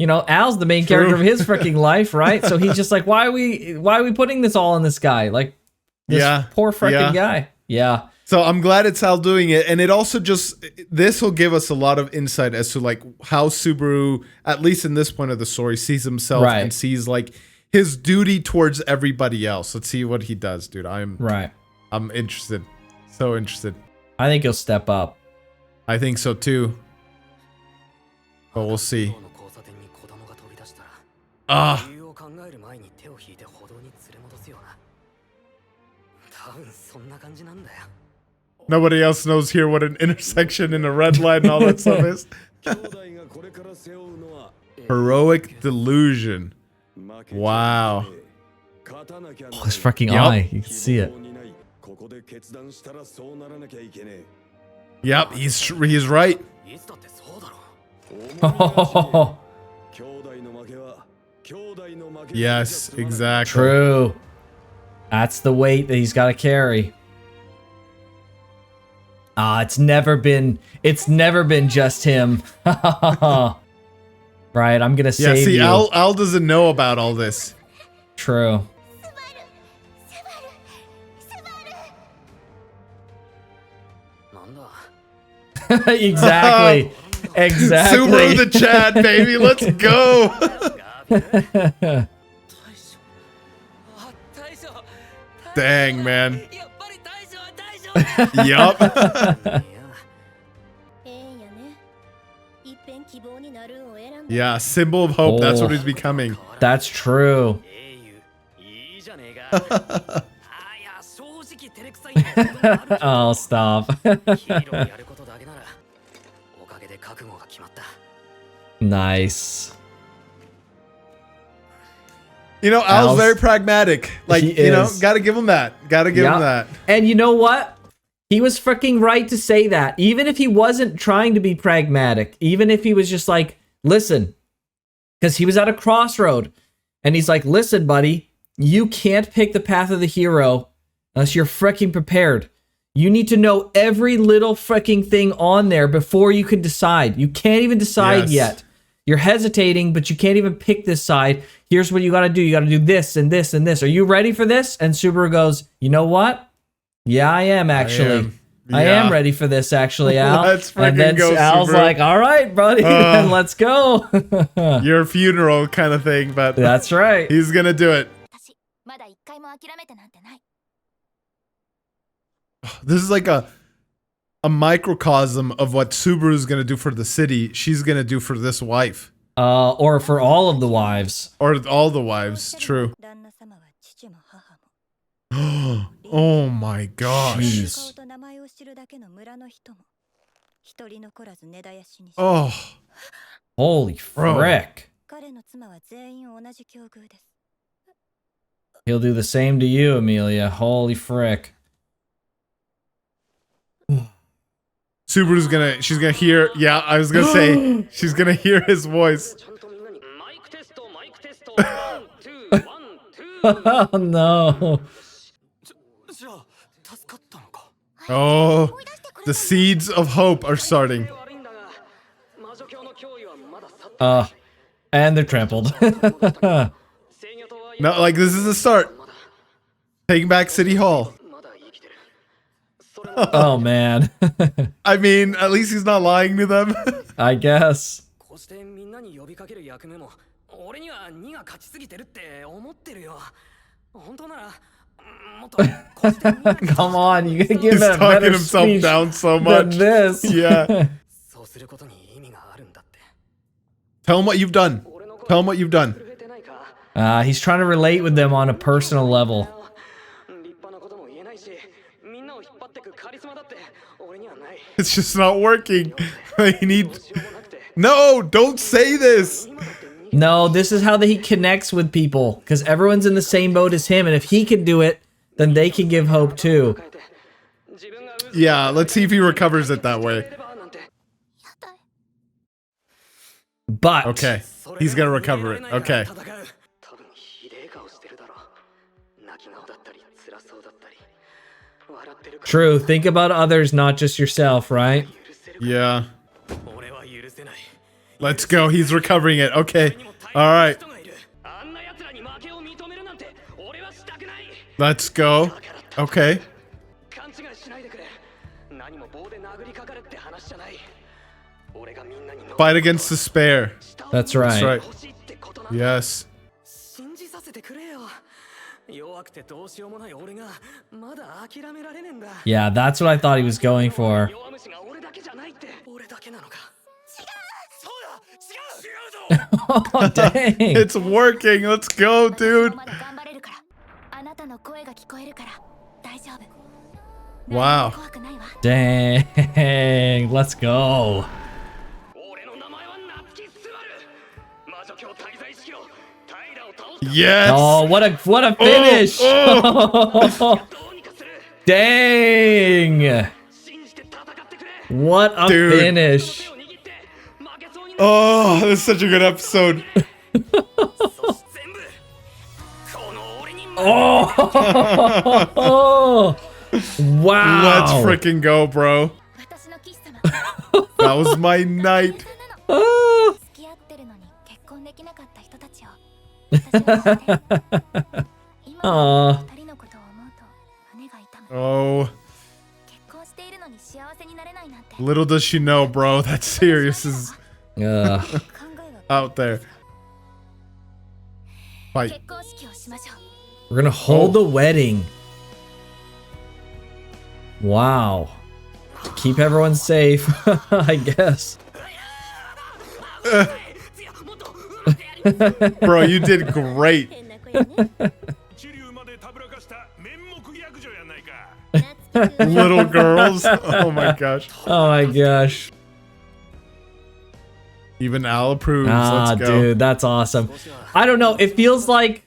Al's the main character of his freaking life, right? So he's just like, why are we putting this all on this guy? Like, this poor freaking guy. Yeah. So I'm glad it's Al doing it. And it also this will give us a lot of insight as to like how Subaru, at least in this point of the story, sees himself and sees like his duty towards everybody else. Let's see what he does, dude. I'm interested. So interested. I think he'll step up. I think so too. But we'll see. Nobody else knows here what an intersection and a red light and all that stuff is. Heroic delusion. Wow. Oh, his freaking eye. You can see it. Yep, he's right. Yes, exactly. True. That's the weight that he's got to carry. It's never been just him. Right, I'm gonna save you. Yeah, see, Al doesn't know about all this. True. Exactly. Exactly. Subaru the Chad, baby. Let's go. Dang, man. Yup. Yeah, symbol of hope. That's what he's becoming. That's true. Oh, stop. Nice. You know, Al's very pragmatic. Like, you know, gotta give him that. Gotta give him that. And you know what? He was freaking right to say that. Even if he wasn't trying to be pragmatic, even if he was just like, listen, because he was at a crossroad and he's like, listen, buddy, you can't pick the path of the hero unless you're freaking prepared. You need to know every little freaking thing on there before you can decide. You can't even decide yet. You're hesitating, but you can't even pick this side. Here's what you got to do. You got to do this and this and this. Are you ready for this? And Subaru goes, you know what? Yeah, I am actually. I am ready for this actually, Al. Let's freaking and then go, Al's Subaru. like, all right, buddy, then let's go. Your funeral kind of thing, but that's right. He's gonna do it. This is like a microcosm of what Subaru's gonna do for the city. She's gonna do for this wife. Or for all of the wives. Or all the wives, true. Oh my gosh. Jeez. Oh. Holy frick. He'll do the same to you, Emilia. Holy frick. Subaru's she's gonna hear, yeah, I was gonna say, she's gonna hear his voice. Oh no. Oh, the seeds of hope are starting. And they're trampled. No, like this is the start. Taking back City Hall. Oh man. I mean, at least he's not lying to them. I guess. Come on, you gotta give He's him a talking better himself speech down so than much. this. Yeah. Tell him what you've done. Tell him what you've done. He's trying to relate with them on a personal level. It's just not working. No, don't say this. No, this is how he connects with people, because everyone's in the same boat as him, and if he can do it, then they can give hope too. Yeah, let's see if he recovers it that way. But okay, he's gonna recover it. Okay. True, think about others, not just yourself, right? Yeah. Let's go. He's recovering it. Okay. All right. Let's go. Okay. Fight against despair. That's right. That's right. Yes. Yeah, that's what I thought he was going for. Oh, dang. It's working. Let's go, dude. Wow. Dang, let's go. Yes. Oh, what a finish. Oh. Dang. What a finish. Oh, this is such a good episode. Oh. Wow. Let's freaking go, bro. That was my night. Oh. Oh. Little does she know, bro, that Sirius is out there. Fight. We're gonna hold the wedding. Wow. To keep everyone safe, I guess. Bro, you did great. Little girls. Oh my gosh. Oh my gosh. Even Al approves. Ah, Let's go. dude, that's awesome. I don't know. It feels like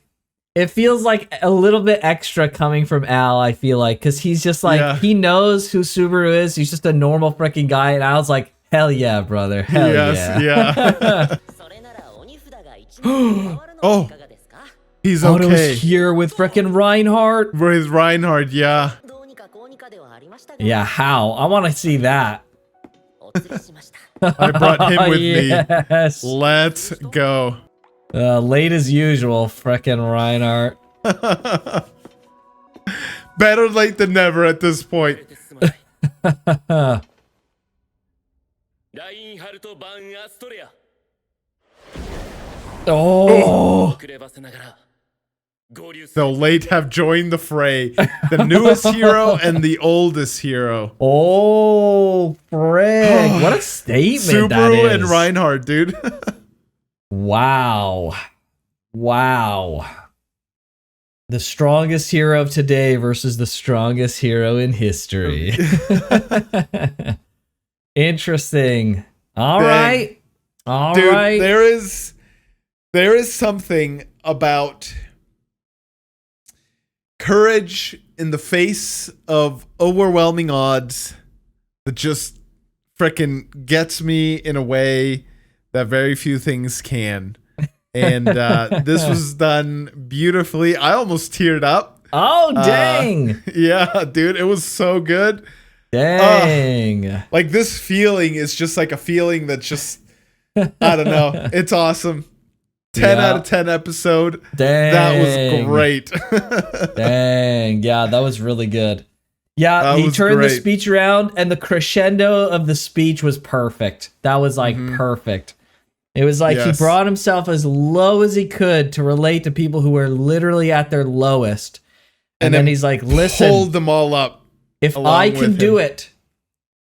a little bit extra coming from Al, I feel like, because he's just like, he knows who Subaru is. He's just a normal freaking guy. And Al's like, hell yeah, brother. Hell yeah. Oh, he's Otto's okay. here with freaking Reinhardt. With Reinhardt, yeah. Yeah, how? I want to see that. I brought him with yes. me. Let's go. Late as usual, freaking Reinhardt. Better late than never at this point. Oh. The late have joined the fray. The newest hero and the oldest hero. Oh, frick. What a statement that is. Subaru and Reinhardt, dude. Wow. Wow. The strongest hero of today versus the strongest hero in history. Interesting. All right. All dude, right. There is something about courage in the face of overwhelming odds that just frickin' gets me in a way that very few things can. And this was done beautifully. I almost teared up. Oh, dang. Yeah, dude, it was so good. Dang. Like, this feeling is just like a feeling that's just, I don't know. It's awesome. 10 out of 10 episode. Dang. That was great. Dang. Yeah, that was really good. Yeah, that he turned great. the speech around and the crescendo of the speech was perfect. That was like perfect. It was like he brought himself as low as he could to relate to people who were literally at their lowest. And then he's like, listen, hold them all up. If I can do it,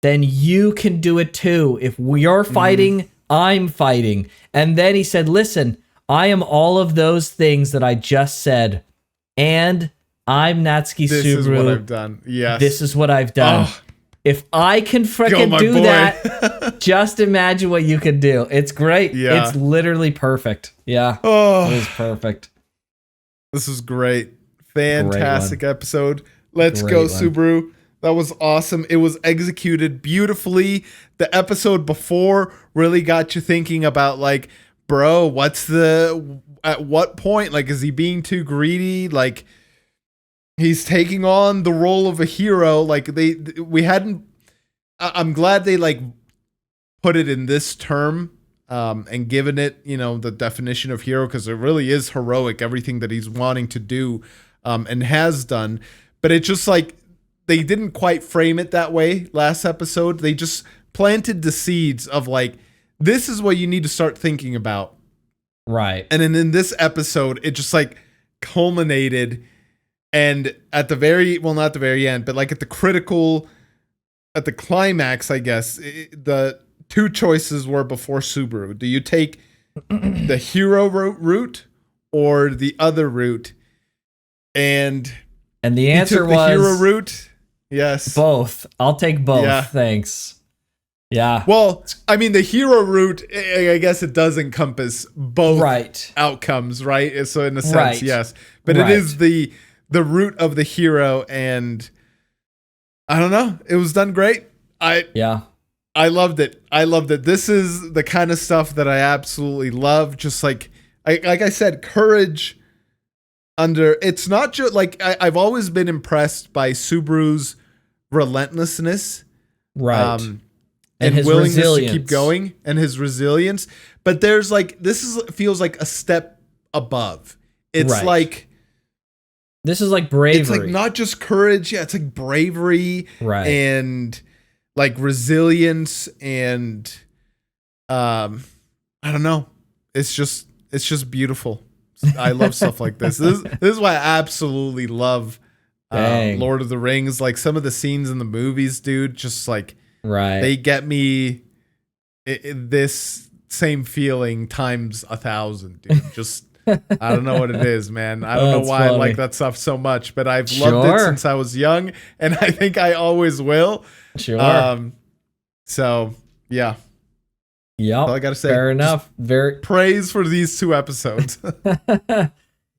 then you can do it too. If we are fighting, I'm fighting. And then he said, listen, I am all of those things that I just said. And I'm Natsuki Subaru. This is what I've done. Yes. This is what I've done. Oh. If I can frickin' do that, just imagine what you can do. It's great. Yeah. It's literally perfect. Yeah. Oh. It was perfect. This is great. Fantastic episode. Let's go, Subaru. That was awesome. It was executed beautifully. The episode before really got you thinking about, like, bro, at what point, like, is he being too greedy? Like, he's taking on the role of a hero. Like, I'm glad they, like, put it in this term and given it, you know, the definition of hero, because it really is heroic, everything that he's wanting to do and has done. But it's just like, they didn't quite frame it that way last episode. They just planted the seeds of, like, this is what you need to start thinking about. Right. And then in this episode, it just, like, culminated. And at the very, well, not the very end, but, like, at the climax, I guess, the two choices were before Subaru. Do you take the hero route or the other route? And the answer was the hero route. Yes. Both. I'll take both. Yeah. Thanks. Yeah. Well, I mean, the hero route, I guess it does encompass both outcomes, right? So in a sense, yes. But it is the root of the hero, and I don't know. It was done great. I loved it. This is the kind of stuff that I absolutely love. Just like I said, courage under. It's not just like I've always been impressed by Subaru's relentlessness, right? And his willingness resilience. To keep going, and his resilience. But there's like feels like a step above. It's like this is like bravery. It's like not just courage. Yeah, it's like bravery, and like resilience, and I don't know. It's just beautiful. I love stuff like this. This is why I absolutely love Lord of the Rings. Like some of the scenes in the movies, dude, just like they get me this same feeling times 1,000, dude. Just I don't know what it is, man. I don't know why I like that stuff so much, but I've loved it since I was young, and I think I always will. Sure. So yeah. Yep. All I gotta say. Fair enough. Very praise for these 2 episodes.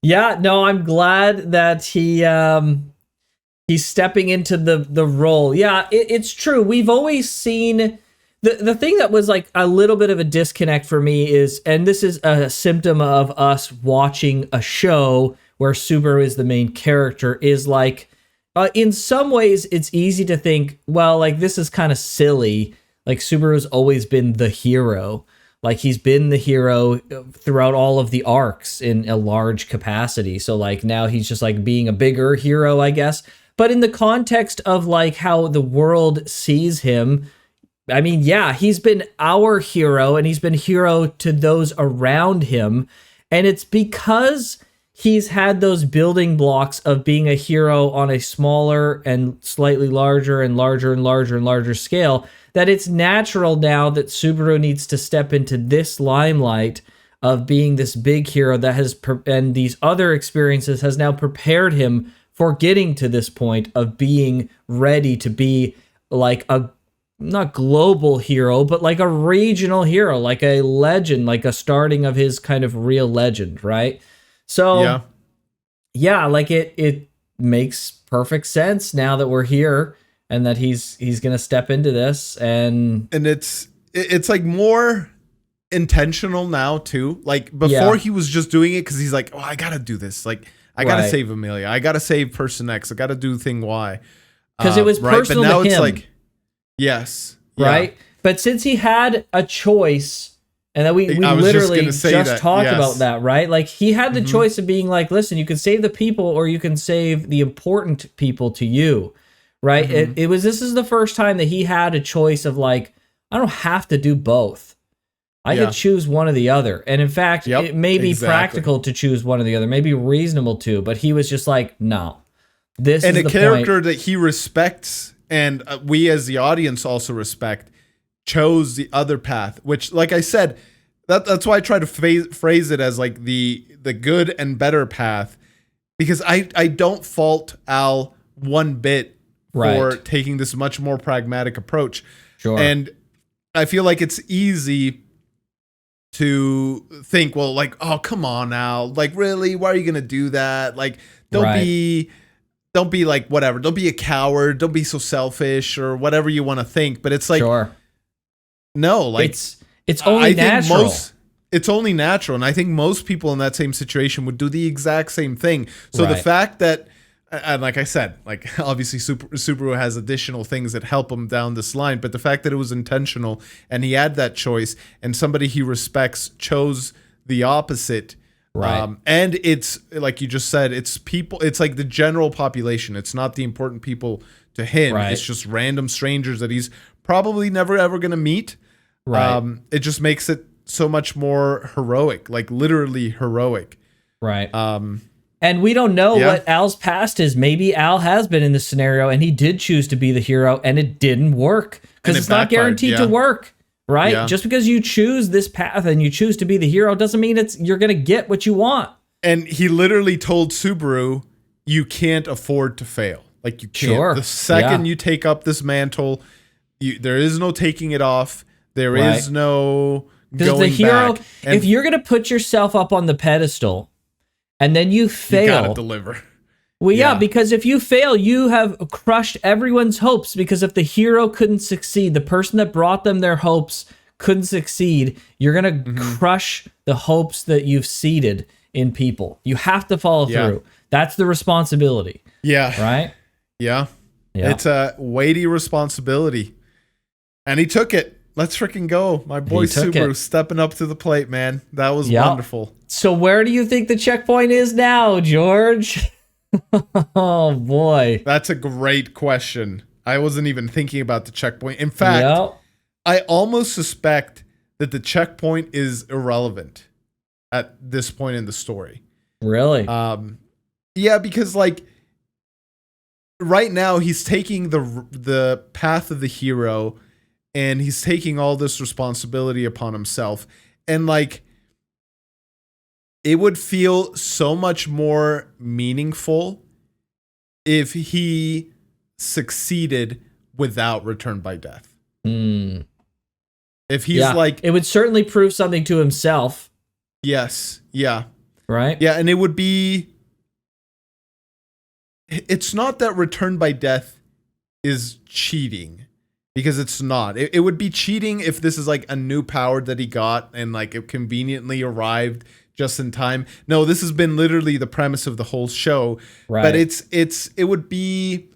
Yeah. No, I'm glad that he's stepping into the role. Yeah, it's true. We've always seen the thing that was like a little bit of a disconnect for me is, and this is a symptom of us watching a show where Subaru is the main character, is like in some ways it's easy to think, well, like this is kind of silly. Like Subaru's always been the hero. Like he's been the hero throughout all of the arcs in a large capacity. So like now he's just like being a bigger hero, I guess. But in the context of like how the world sees him, I mean, yeah, he's been our hero, and he's been hero to those around him. And it's because he's had those building blocks of being a hero on a smaller and slightly larger and larger and larger and larger scale that it's natural now that Subaru needs to step into this limelight of being this big hero that has, and these other experiences has now prepared him for getting to this point of being ready to be like a, not global hero, but like a regional hero, like a legend, like a starting of his kind of real legend, right? So, yeah, like it makes perfect sense now that we're here and that he's going to step into this, and it's like more intentional now too. Like before he was just doing it because he's like, oh, I got to do this. Like I got to save Emilia. I got to save person X. I got to do thing Y. Because it was personal but now to it's him. Like, yes. Right? But since he had a choice, and that we literally just talked about that, right? Like he had the choice of being like, listen, you can save the people or you can save the important people to you, right? This is the first time that he had a choice of like, I don't have to do both. I could choose one or the other. And in fact, it may be practical to choose one or the other, maybe reasonable to, but he was just like, no, this is the point. And a character that he respects, and we as the audience also respect, chose the other path, which, like I said, that's why I try to phrase it as like the good and better path, because I don't fault Al one bit for taking this much more pragmatic approach. Sure. And I feel like it's easy to think, well, like, oh, come on, Al, like, really, why are you gonna do that? Like, don't be like, whatever, don't be a coward, don't be so selfish, or whatever you want to think. But it's like, no, like it's only natural. It's only natural, and I think most people in that same situation would do the exact same thing. So the fact that, and like I said, like obviously Subaru has additional things that help him down this line, but the fact that it was intentional and he had that choice, and somebody he respects chose the opposite. Right. And it's like you just said, it's people, it's like the general population. It's not the important people to him. Right. It's just random strangers that he's probably never ever going to meet. Right. It just makes it so much more heroic, like literally heroic. Right. And we don't know what Al's past is. Maybe Al has been in this scenario and he did choose to be the hero and it didn't work because it's not guaranteed to work. Right? Yeah. Just because you choose this path and you choose to be the hero doesn't mean you're going to get what you want. And he literally told Subaru, you can't afford to fail. Like you can't. Sure. The second you take up this mantle, there is no taking it off. There is no going the hero, back. If you're going to put yourself up on the pedestal and then you fail, you gotta deliver. Well, yeah, because if you fail, you have crushed everyone's hopes, because if the hero couldn't succeed, the person that brought them their hopes couldn't succeed, you're going to crush the hopes that you've seeded in people. You have to follow through. That's the responsibility. Yeah. Right? Yeah. It's a weighty responsibility. And he took it. Let's freaking go. My boy Subaru stepping up to the plate, man. That was wonderful. So where do you think the checkpoint is now, George? Oh, boy. That's a great question. I wasn't even thinking about the checkpoint. In fact, I almost suspect that the checkpoint is irrelevant at this point in the story. Really? Yeah, because like right now he's taking the path of the hero, and he's taking all this responsibility upon himself. And like, it would feel so much more meaningful if he succeeded without return by death. If he's like, it would certainly prove something to himself. Yes. Yeah. Right? Yeah. And it would be, it's not that return by death is cheating, because it's not. It would be cheating if this is like a new power that he got and like it conveniently arrived just in time. No, this has been literally the premise of the whole show. Right. But it would be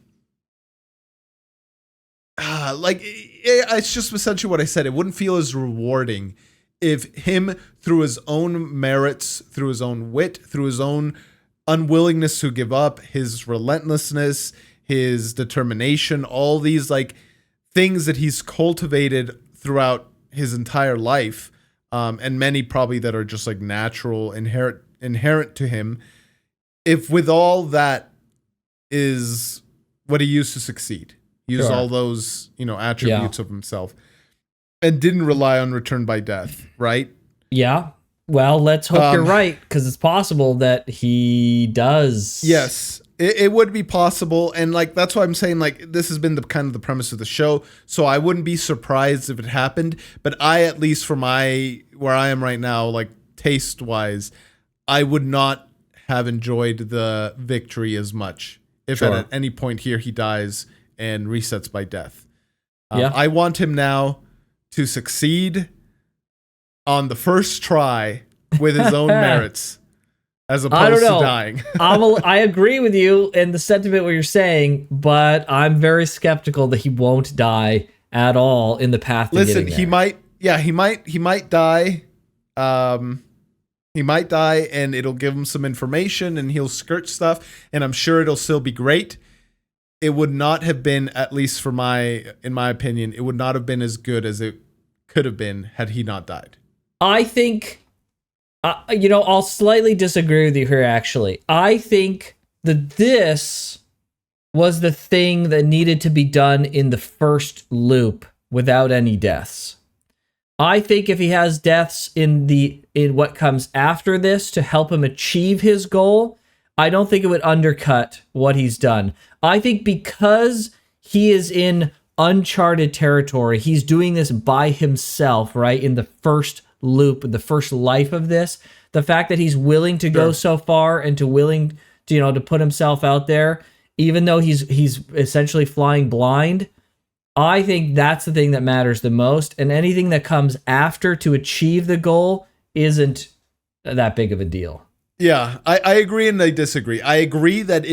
like, it's just essentially what I said. It wouldn't feel as rewarding if him, through his own merits, through his own wit, through his own unwillingness to give up, his relentlessness, his determination, all these like things that he's cultivated throughout his entire life, and many probably that are just like natural, inherent to him. If with all that is what he used to succeed, use all those, attributes of himself, and didn't rely on return by death, right? Yeah. Well, let's hope you're right, because it's possible that he does. Yes, it would be possible, and like that's why I'm saying like this has been the kind of the premise of the show. So I wouldn't be surprised if it happened. But I, at least for where I am right now, like taste wise, I would not have enjoyed the victory as much if at any point here he dies and resets by death. I want him now to succeed on the first try with his own merits, as opposed to dying. I agree with you in the sentiment what you're saying, but I'm very skeptical that he won't die at all in the path to getting there. He might die. He might die, and it'll give him some information, and he'll skirt stuff, and I'm sure it'll still be great. It would not have been, at least in my opinion, it would not have been as good as it could have been had he not died. I think, I'll slightly disagree with you here, actually. I think that this was the thing that needed to be done in the first loop without any deaths. I think if he has deaths in what comes after this to help him achieve his goal, I don't think it would undercut what he's done. I think because he is in uncharted territory, he's doing this by himself, right? In the first loop, the first life of this, the fact that he's willing to go so far and to put himself out there, even though he's essentially flying blind, I think that's the thing that matters the most. And anything that comes after to achieve the goal isn't that big of a deal. Yeah, I agree and I disagree. I agree that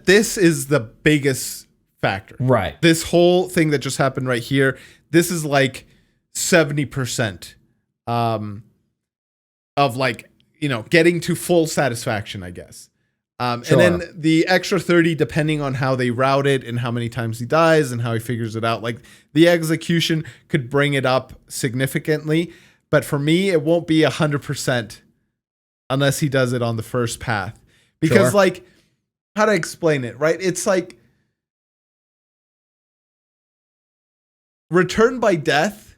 this is the biggest factor. Right. This whole thing that just happened right here, this is like 70% of like, getting to full satisfaction, I guess. And then the extra 30, depending on how they route it and how many times he dies and how he figures it out, like the execution could bring it up significantly. But for me, it won't be 100% unless he does it on the first path. Because like, how to explain it, right? It's like return by death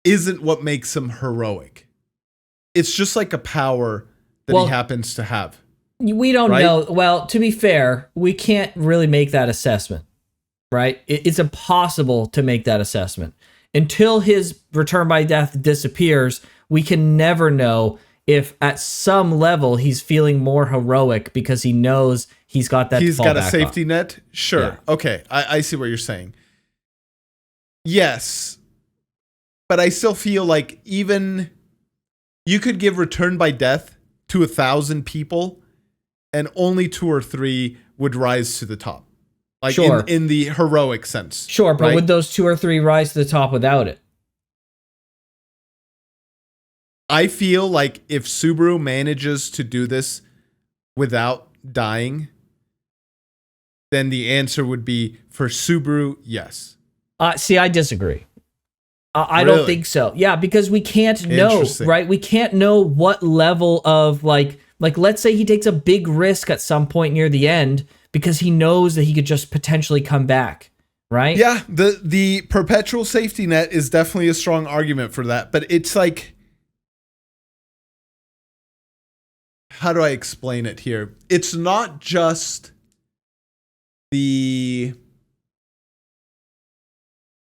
isn't what makes him heroic. It's just like a power that he happens to have. We don't know. Well, to be fair, we can't really make that assessment, right? It's impossible to make that assessment. Until his return by death disappears, we can never know if at some level he's feeling more heroic because he knows he's got that. He's got a safety net? Sure. Yeah. Okay, I see what you're saying. Yes, but I still feel like even you could give return by death to 1,000 people and only 2 or 3 would rise to the top. Like sure. in the heroic sense. Sure, but would those 2 or 3 rise to the top without it? I feel like if Subaru manages to do this without dying, then the answer would be for Subaru, yes. See, I disagree. I don't think so. Yeah, because we can't know, right? We can't know what level of like let's say he takes a big risk at some point near the end because he knows that he could just potentially come back, right? Yeah, the perpetual safety net is definitely a strong argument for that, but it's like, how do I explain it here? It's not just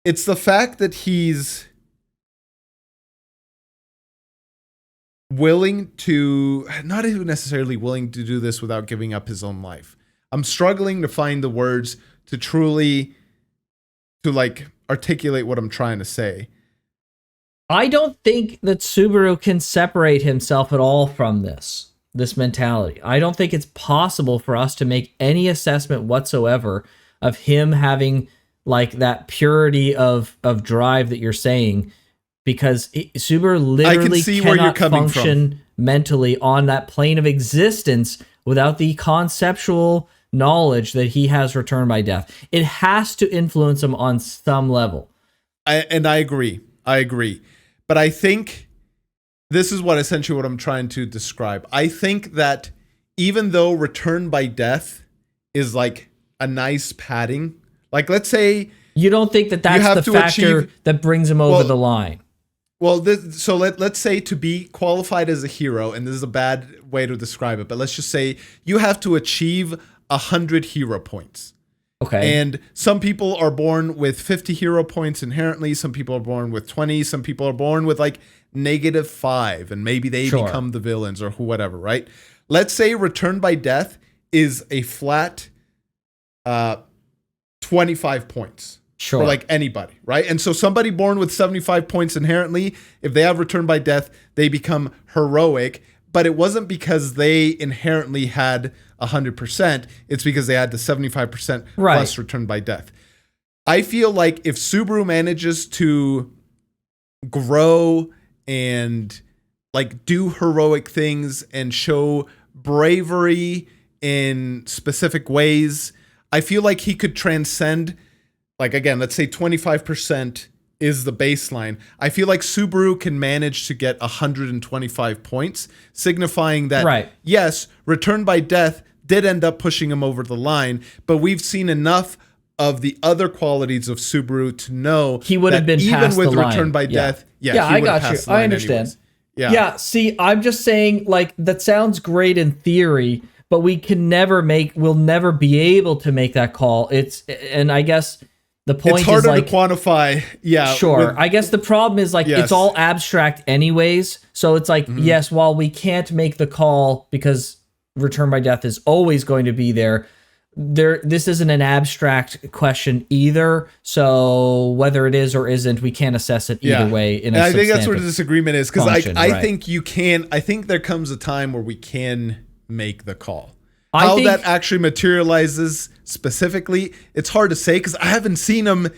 it's the fact that he's willing to, not even necessarily willing to do this without giving up his own life. I'm struggling to find the words to truly like articulate what I'm trying to say. I don't think that Subaru can separate himself at all from this mentality. I don't think it's possible for us to make any assessment whatsoever of him having like that purity of drive that you're saying, because Subaru literally cannot function mentally on that plane of existence without the conceptual knowledge that he has return by death. It has to influence him on some level. I agree. But I think this is essentially what I'm trying to describe. I think that even though return by death is like a nice padding, like let's say you don't think that that's the factor that brings him over the line. Well, so let's say to be qualified as a hero, and this is a bad way to describe it, but let's just say you have to achieve 100 hero points. Okay. And some people are born with 50 hero points inherently. Some people are born with 20. Some people are born with like -5, and maybe they become the villains or whatever, right? Let's say return by death is a flat 25 points. Sure. For like anybody, right? And so somebody born with 75 points inherently, if they have return by death, they become heroic. But it wasn't because they inherently had 100%. It's because they had the 75% plus return by death. I feel like if Subaru manages to grow and like do heroic things and show bravery in specific ways, I feel like he could transcend. Like, again, let's say 25% is the baseline. I feel like Subaru can manage to get 125 points, signifying that, yes, return by death did end up pushing him over the line, but we've seen enough of the other qualities of Subaru to know he would have been even past with the line. return by death. Yeah, I got you. I understand. Anyways. Yeah, see, I'm just saying, like, that sounds great in theory, but we'll never be able to make that call. And I guess the point it's harder is like to quantify. Yeah, sure. I guess the problem is like it's all abstract anyways. So it's like yes, while we can't make the call because return by death is always going to be there. This isn't an abstract question either. So whether it is or isn't, we can't assess it either way. And I think that's where the disagreement is, because I think you can. I think there comes a time where we can make the call. How that actually materializes specifically, it's hard to say, because I haven't seen him.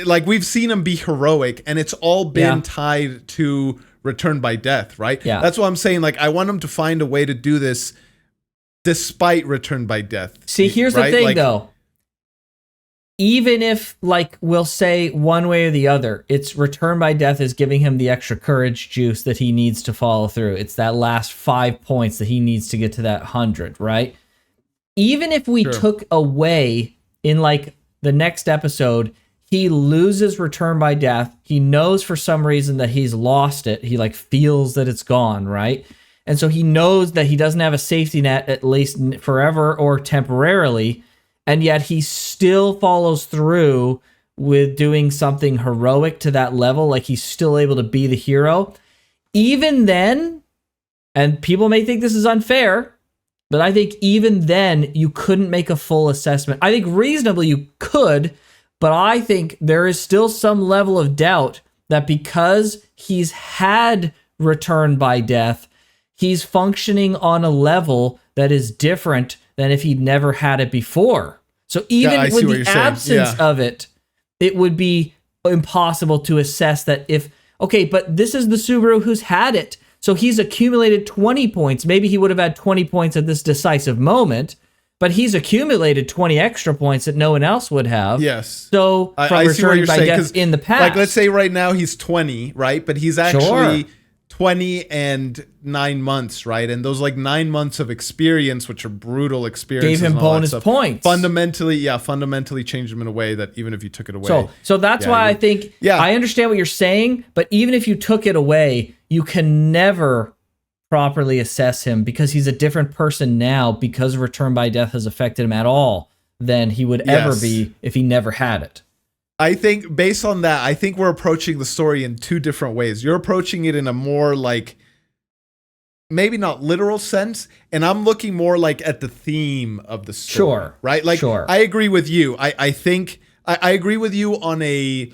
Like, we've seen him be heroic, and it's all been tied to return by death, right? Yeah. That's what I'm saying. Like, I want him to find a way to do this despite return by death. See, here's the thing, though. Even if, like, we'll say one way or the other, it's return by death is giving him the extra courage juice that he needs to follow through. It's that last 5 points that he needs to get to that 100, right? Even if we took away in, like, the next episode, he loses return by death. He knows for some reason that he's lost it. He, like, feels that it's gone, right? And so he knows that he doesn't have a safety net, at least forever or temporarily. And yet he still follows through with doing something heroic to that level. Like he's still able to be the hero. Even then, and people may think this is unfair, but I think even then you couldn't make a full assessment. I think reasonably you could, but I think there is still some level of doubt that because he's had return by death, he's functioning on a level that is different than if he'd never had it before. So even with the absence of it, it would be impossible to assess that if, okay, but this is the Subaru who's had it. So he's accumulated 20 points. Maybe he would have had 20 points at this decisive moment, but he's accumulated 20 extra points that no one else would have. Yes. So from returning by death in the past. Like, let's say right now he's 20, right? But he's actually 20 and 9 months, right? And those like 9 months of experience, which are brutal experiences, gave him bonus points. Fundamentally changed him in a way that even if you took it away. So that's why I think, I understand what you're saying, but even if you took it away, you can never properly assess him because he's a different person now because return by death has affected him at all than he would ever be if he never had it. I think based on that, I think we're approaching the story in two different ways. You're approaching it in a more like, maybe not literal sense, and I'm looking more like at the theme of the story. Right? Like, I agree with you. I think I agree with you on a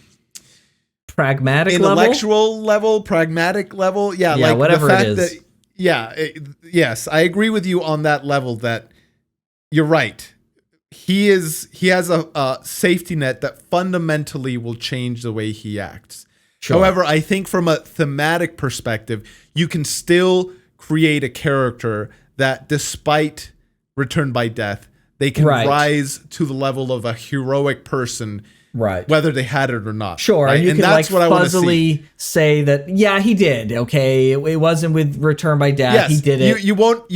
pragmatic intellectual level, pragmatic level. Yeah, like whatever the fact it is. That, yes, I agree with you on that level that you're right. He has a safety net that fundamentally will change the way he acts. However, I think from a thematic perspective, you can still create a character that despite return by death, they can rise to the level of a heroic person, whether they had it or not. Right? And you can that's like fuzzily say that, yeah, he did. Okay, it wasn't with return by death. Yes, he did it. You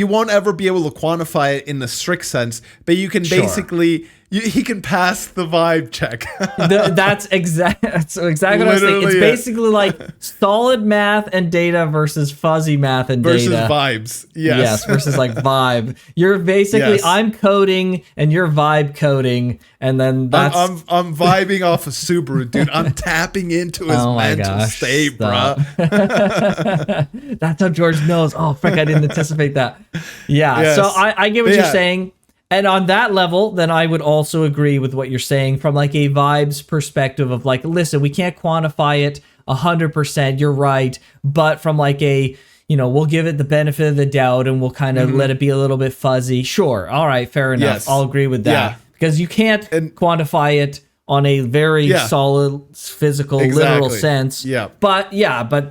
won't ever be able to quantify it in the strict sense, but you can basically he can pass the vibe check. That's exactly what I was thinking. It's basically like solid math and data versus fuzzy math and versus data. Vibes. Yes, versus like vibe. You're basically I'm coding and you're vibe coding, and then that's I'm vibing off a Subaru, dude. I'm tapping into his mental state, bro. That's how George knows. Oh, frick, I didn't anticipate that. Yeah, yes. So I get what you're saying. And on that level, then I would also agree with what you're saying from like a vibes perspective of like, listen, we can't quantify it 100%. You're right. But from like a, we'll give it the benefit of the doubt and we'll kind of let it be a little bit fuzzy. Sure. All right. Fair enough. Yes. I'll agree with that. Yeah. Because you can't quantify it on a very solid, physical, literal sense. Yeah. But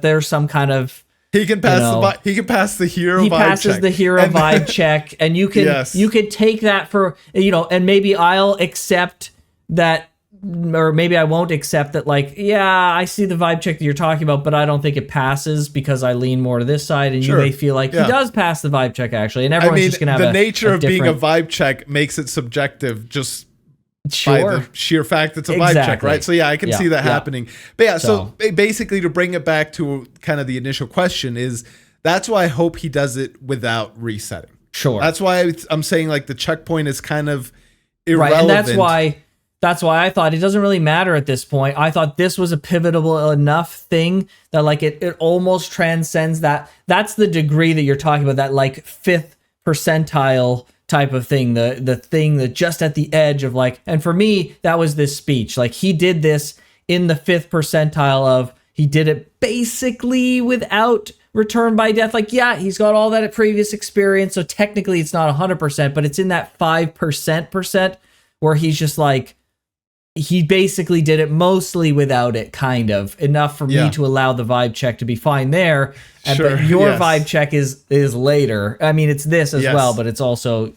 there's some kind of, he can pass he can pass the hero vibe check. He passes the hero vibe check, and you can you could take that for and maybe I'll accept that, or maybe I won't accept that. Like, I see the vibe check that you're talking about, but I don't think it passes because I lean more to this side, and you may feel like he does pass the vibe check actually, and everyone's just gonna have the nature of being a vibe check makes it subjective. Just by the sheer fact it's a vibe check, right? So I can see that happening. But so basically to bring it back to kind of the initial question is, that's why I hope he does it without resetting. Sure. That's why I'm saying like the checkpoint is kind of irrelevant. Right, and that's why I thought it doesn't really matter at this point. I thought this was a pivotal enough thing that like it almost transcends that. That's the degree that you're talking about, that like 5th percentile type of thing, the thing that just at the edge of like, and for me, that was this speech. Like he did this in the 5th percentile of, he did it basically without return by death. Like, he's got all that previous experience. So technically it's not 100%, but it's in that 5% where he's just like, he basically did it mostly without it, kind of enough for me to allow the vibe check to be fine there. But your vibe check is later. I mean, it's this as well, but it's also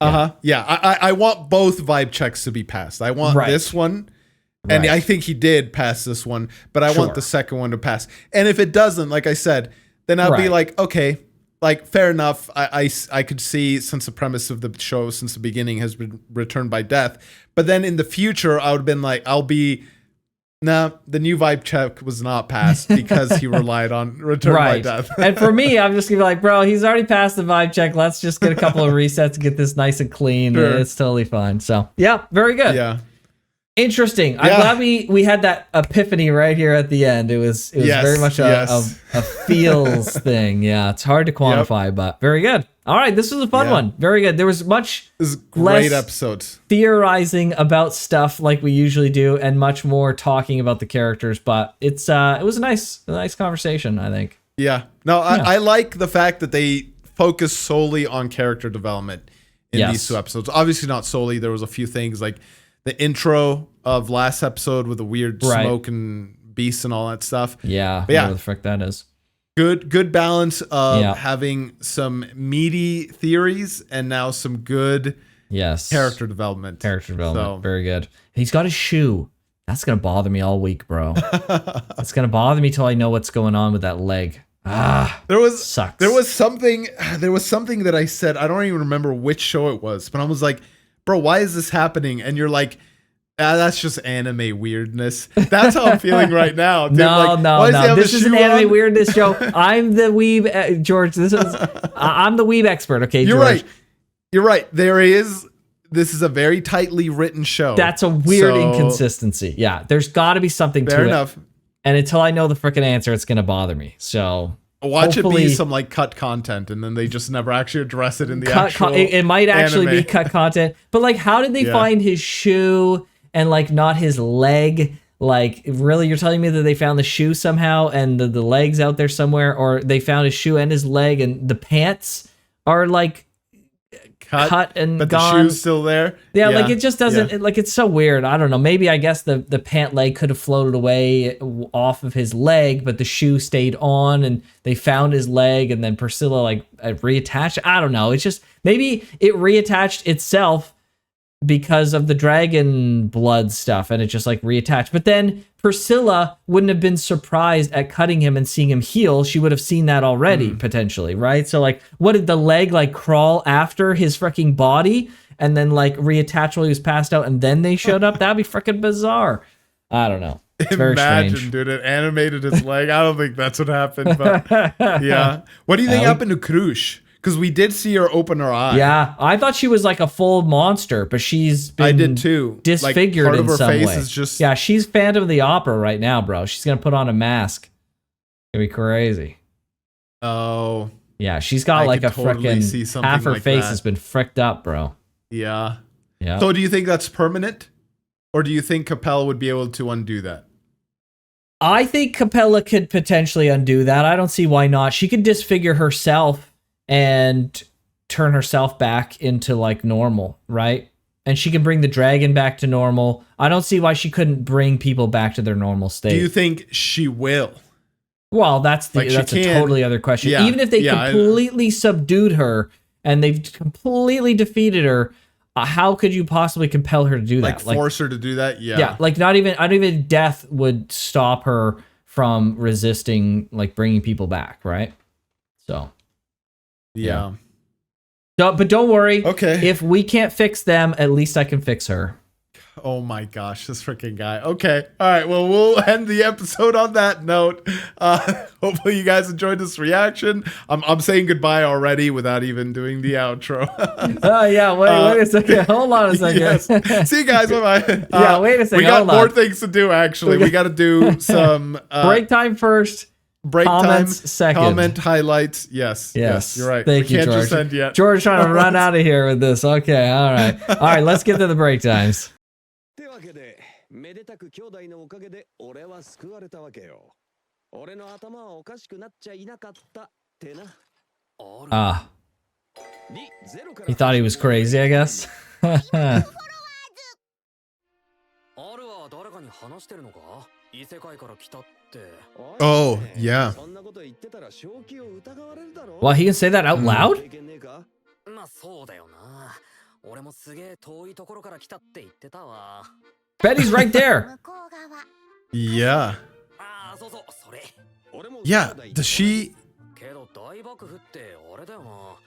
I want both vibe checks to be passed. I want this one, and I think he did pass this one, but I want the second one to pass. And if it doesn't, like I said, then I'll be like, okay, like fair enough. I could see, since the premise of the show since the beginning has been returned by death, but then in the future I would have been like, I'll be No, the new vibe check was not passed because he relied on return by death. And for me, I'm just gonna be like, bro, he's already passed the vibe check. Let's just get a couple of resets and get this nice and clean. Sure. It's totally fine. So yeah, very good. Yeah. Interesting. I'm glad we had that epiphany right here at the end. It was very much a feels thing. Yeah, it's hard to quantify, but very good. All right, this was a fun one. Very good. There was much great episodes theorizing about stuff like we usually do, and much more talking about the characters. But it was a nice conversation, I think. Yeah. No, I like the fact that they focus solely on character development in these 2 episodes. Obviously, not solely. There was a few things like the intro of last episode with the weird smoke and beasts and all that stuff. Yeah, whatever the frick that is. Good balance of having some meaty theories and now some good character development. So, very good. He's got a shoe. That's gonna bother me all week, bro. It's gonna bother me till I know what's going on with that leg. There was something that I said. I don't even remember which show it was, but I was like, bro, why is this happening? And you're like, that's just anime weirdness. That's how I'm feeling right now. Dude. No. This is an anime weirdness show. I'm the weeb, George. I'm the weeb expert. Okay, George. You're right. This is a very tightly written show. That's a weird inconsistency. Yeah, there's got to be something to it. Fair enough. And until I know the freaking answer, it's gonna bother me. So watch it be some like cut content, and then they just never actually address it in the actual. It might actually be cut content, but like, how did they find his shoe and like not his leg? Like, really, you're telling me that they found the shoe somehow and the leg's out there somewhere, or they found his shoe and his leg, and the pants are like cut and but gone. The shoe's still there. Yeah, like it just doesn't. Like, it's so weird. I don't know. Maybe I guess the pant leg could have floated away off of his leg, but the shoe stayed on, and they found his leg, and then Priscilla like reattached. I don't know. It's just maybe it reattached itself because of the dragon blood stuff, and it just like reattached. But then Priscilla wouldn't have been surprised at cutting him and seeing him heal. She would have seen that already, potentially, right? So like, what did the leg like crawl after his freaking body and then like reattach while he was passed out, and then they showed up? That'd be freaking bizarre. I don't know. It's very strange. Dude, it animated his leg. I don't think that's what happened, but yeah. What do you think happened to Krush? Because we did see her open her eye. Yeah, I thought she was like a full monster, but she's been disfigured like, part of her face way. Is just... Yeah, she's Phantom of the Opera right now, bro. She's gonna put on a mask. It's gonna be crazy. Oh. Yeah, she's got like a freaking half her face has been fricked up, bro. Yeah. Yeah. So do you think that's permanent? Or do you think Capella would be able to undo that? I think Capella could potentially undo that. I don't see why not. She could disfigure herself and turn herself back into like normal, right? And she can bring the dragon back to normal. I don't see why she couldn't bring people back to their normal state. Do you think she will? Well, that's a totally other question. Yeah, even if they completely subdued her and they've completely defeated her, how could you possibly compel her to do that? Like force her to do that? Yeah. Yeah, like not even death would stop her from resisting like bringing people back, right? So yeah. But don't worry. Okay. If we can't fix them, at least I can fix her. Oh my gosh, this freaking guy. Okay. All right. Well, we'll end the episode on that note. Hopefully you guys enjoyed this reaction. I'm saying goodbye already without even doing the outro. Yeah. Wait a second. Hold on a second. Yes. See you guys. Bye-bye. Yeah. Wait a second. We got more things to do, actually. We got to do some... break time first. Break comments time, second. Comment highlights. Yes, you're right. Thank you, George. Just end yet. George trying to run out of here with this. Okay, all right. Let's get to the break times. He thought he was crazy, I guess. Oh, yeah. Well, he can say that out loud? Betty's right there. Yeah. Yeah, does she...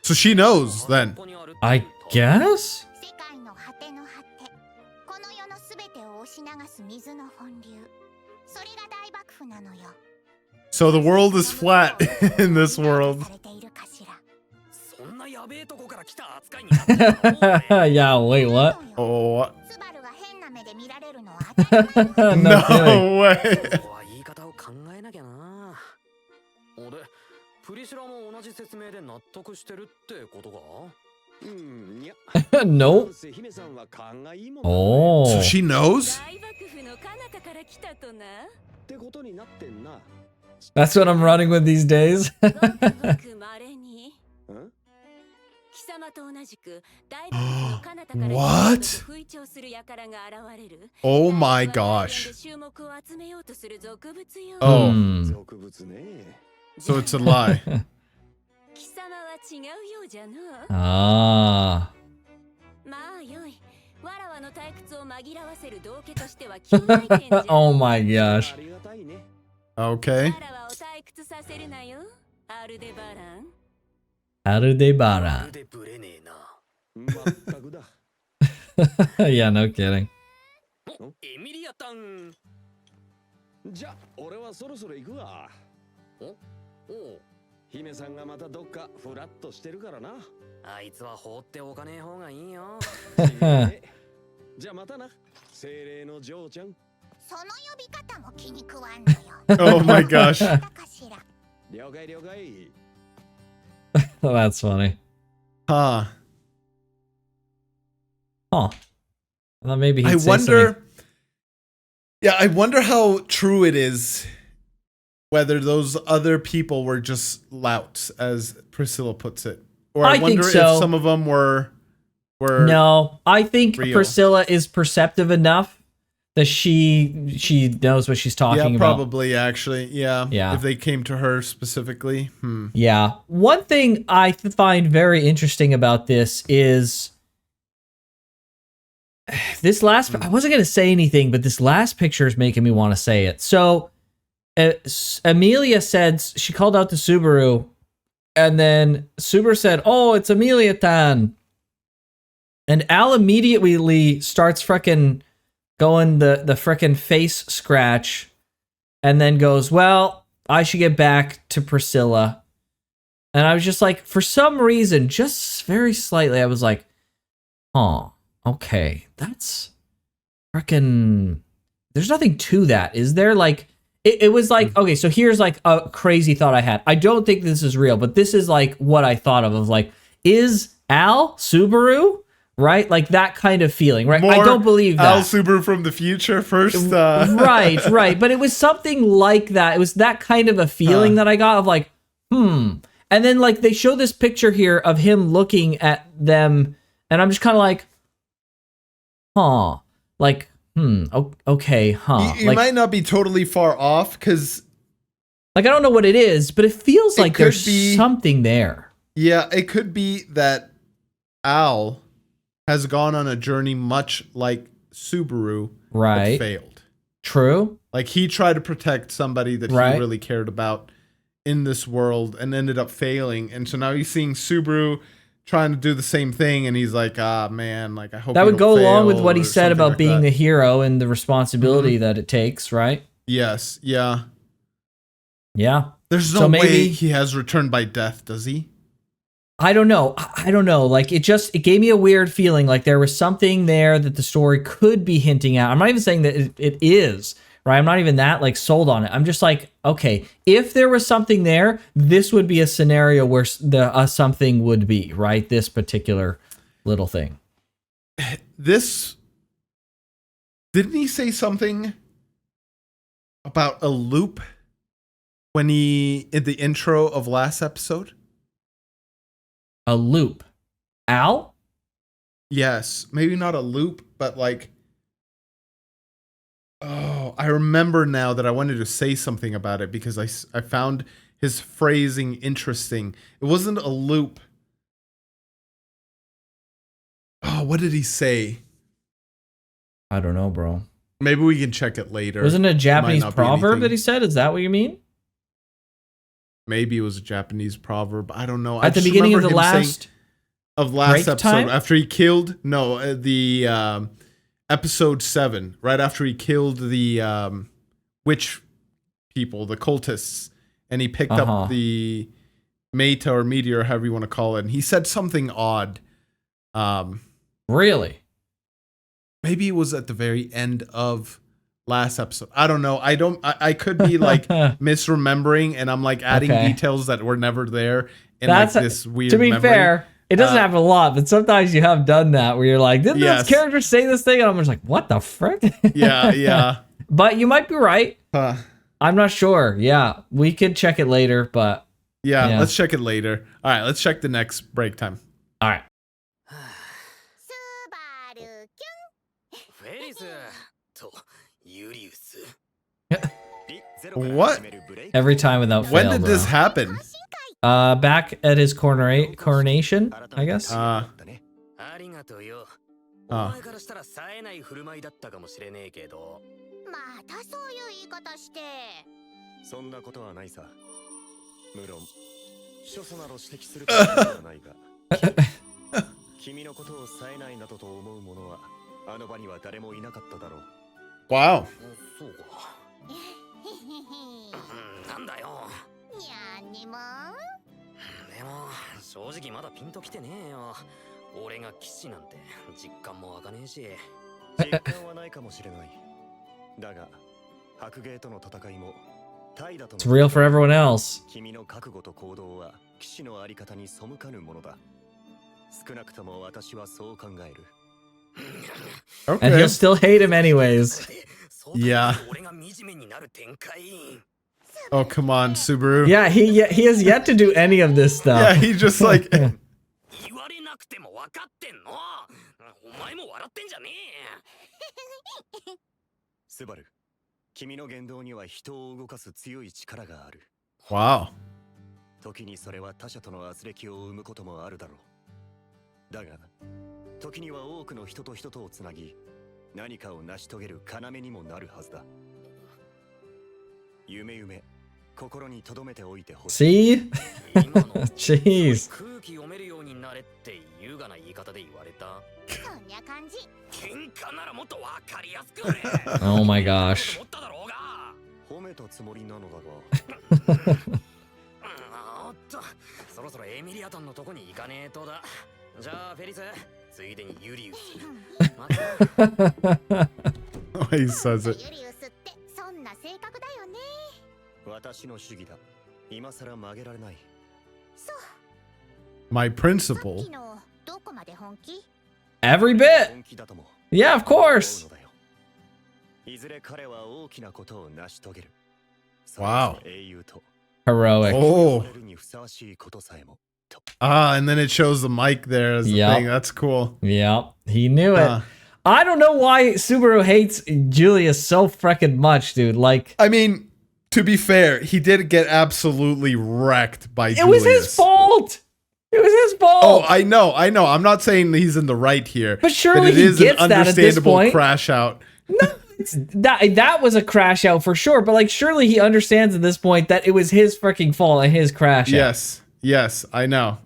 So she knows, then. I guess? So the world is flat in this world. Yeah, wait, what? Oh, No kidding. no way. No. Oh. So she knows? That's what I'm running with these days. What? Oh my gosh. Oh, Hmm. so it's a lie. Ah. Oh my gosh. Okay. Aldebaran. Yeah, no kidding. Oh my gosh. That's funny. Huh. Huh. I thought maybe he'd I say wonder. something. Yeah, I wonder how true it is. Whether those other people were just louts, as Priscilla puts it, or I wonder think so. if some of them were. No, I think real. Priscilla is perceptive enough that she knows what she's talking about. Probably actually. Yeah. Yeah. If they came to her specifically. Yeah. One thing I find very interesting about this is this last. I wasn't gonna say anything, but this last picture is making me want to say it. So. Emilia said she called out to Subaru, and then Subaru said, "Oh, it's Emilia-tan," and Al immediately starts frickin' going the frickin' face scratch, and then goes, "Well, I should get back to Priscilla," and I was just like, for some reason, just very slightly, I was like, "Oh, okay, that's frickin'." There's nothing to that, is there? Like. It was like, okay, so here's like a crazy thought I had. I don't think this is real, but this is like what I thought of like, is Al Subaru? Right? Like that kind of feeling, right? I don't believe that. Al Subaru from the future first. Right. But it was something like that. It was that kind of a feeling that I got of like, And then like they show this picture here of him looking at them, and I'm just kind of like, like, okay, You like, might not be totally far off because, like, I don't know what it is, but it feels like there's something there. Yeah, it could be that Al has gone on a journey much like Subaru, right? But failed. True. Like he tried to protect somebody that he really cared about in this world and ended up failing, and so now he's seeing Subaru trying to do the same thing, and he's like, man, like I hope that would go along with what he said about like being the hero and the responsibility that it takes, right? Yes, yeah. There's no way he has returned by death, does he? I don't know. Like it gave me a weird feeling, like there was something there that the story could be hinting at. I'm not even saying that it is, right? I'm not even that like sold on it. I'm just like, okay, if there was something there, this would be a scenario where the something would be, right? This particular little thing. Didn't he say something about a loop when in the intro of last episode? A loop. Al? Yes, maybe not a loop, but like, oh, I remember now that I wanted to say something about it because I found his phrasing interesting. It wasn't a loop. Oh, what did he say? I don't know, bro. Maybe we can check it later. Wasn't it a Japanese proverb that he said? Is that what you mean? Maybe it was a Japanese proverb. I don't know. At the beginning of the last episode, after he killed the episode 7, right after he killed the witch people, the cultists, and he picked up the Meta or meteor, however you want to call it, and he said something odd. Really? Maybe it was at the very end of last episode. I don't know. I could be like misremembering, and I'm like adding details that were never there in like this weird To be memory. fair, it doesn't happen a lot, but sometimes you have done that where you're like, didn't this character say this thing? And I'm just like, what the frick? Yeah. But you might be right. I'm not sure. Yeah, we could check it later, but yeah, let's check it later. All right, let's check the next break time. All right. What? Every time without fail. When did this happen? Back at his coronation, I guess. Oh. Wow. なんだよ。いやにも。でも正直まだピンときてねえよ。俺が騎士なんて実感も湧かねえし。実感はないかもしれない。だが白芸との戦いも怠惰と。It's real for everyone else. 君の覚悟と行動は騎士のあり方に背かぬものだ。少なくとも私はそう考える。And he'll still hate him anyways. Yeah. Oh, come on, Subaru. Yeah, he has yet to do any of this stuff. Yeah, he's just like... Subaru, 君の言動には人を動かす強い力がある。Wow. 時にそれは他者との圧力を生むこともあるだろう。だが、時には多くの人と人とをつなぎ、何かを成し遂げる要にもなるはずだ。夢夢、心に留めておいてほしい。See? Jeez. 空気読めるようになれって優雅な言い方で言われた。そんな感じ。喧嘩ならもっとわかりやすくね。Oh my gosh. 褒めたつもりなのだが。おっと、そろそろエミリアタンのとこに行かねえとだ。じゃあフェリス、ついでにユリウス。Oh, he says it. ユリウスってそんな性格だよね。私の主義だ。今さら曲げられない。そう。My principle. どこまで本気? Every bit. Yeah, of course. いずれ彼は大きなことを成し遂げる。 Wow. Heroic. Oh. And then it shows the mic there as the thing. That's cool. Yep, he knew it. I don't know why Subaru hates Julius so freaking much, dude. Like, I mean, to be fair, he did get absolutely wrecked by Julius. It was his fault. It was his fault. Oh, I know. I'm not saying he's in the right here. But surely he gets that at this point. Crash out. No, that was a crash out for sure. But like, surely he understands at this point that it was his freaking fault and his crash out. Yes, I know.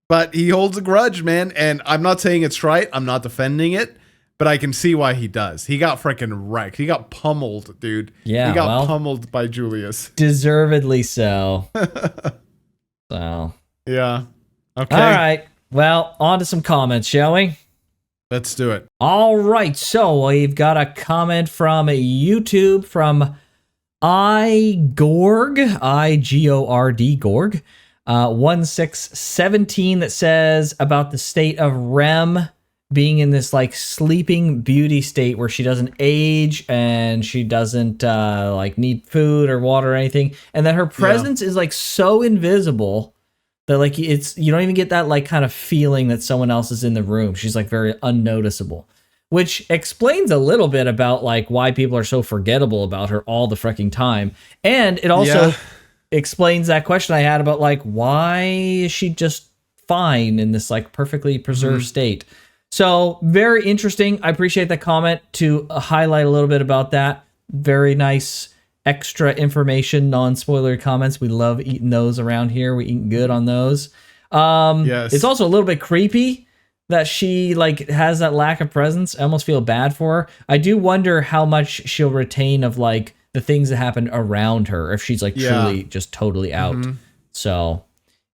But he holds a grudge, man. And I'm not saying it's right. I'm not defending it. But I can see why he does. He got freaking wrecked. He got pummeled, dude. Yeah, he got pummeled by Julius. Deservedly so. So. Yeah. Okay. All right. Well, on to some comments, shall we? Let's do it. All right. So we've got a comment from YouTube from Igord, I-G-O-R-D, Gorg, 1617 that says about the state of Rem being in this like sleeping beauty state where she doesn't age and she doesn't like need food or water or anything. And that her presence is like so invisible that like you don't even get that like kind of feeling that someone else is in the room. She's like very unnoticeable, which explains a little bit about like why people are so forgettable about her all the freaking time. And it also explains that question I had about like, why is she just fine in this like perfectly preserved state? So very interesting. I appreciate that comment to highlight a little bit about that. Very nice extra information, non-spoiler comments. We love eating those around here. We eat good on those. Yes. It's also a little bit creepy that she like has that lack of presence. I almost feel bad for her. I do wonder how much she'll retain of like the things that happen around her, if she's like truly just totally out. So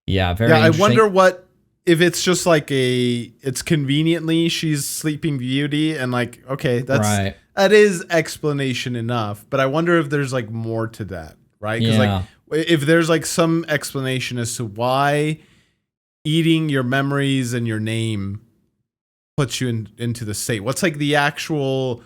yeah, very interesting. I wonder if it's just like it's conveniently she's Sleeping Beauty and like, okay, that is explanation enough, but I wonder if there's like more to that, right? Because like if there's like some explanation as to why eating your memories and your name puts you into the state. What's like the actual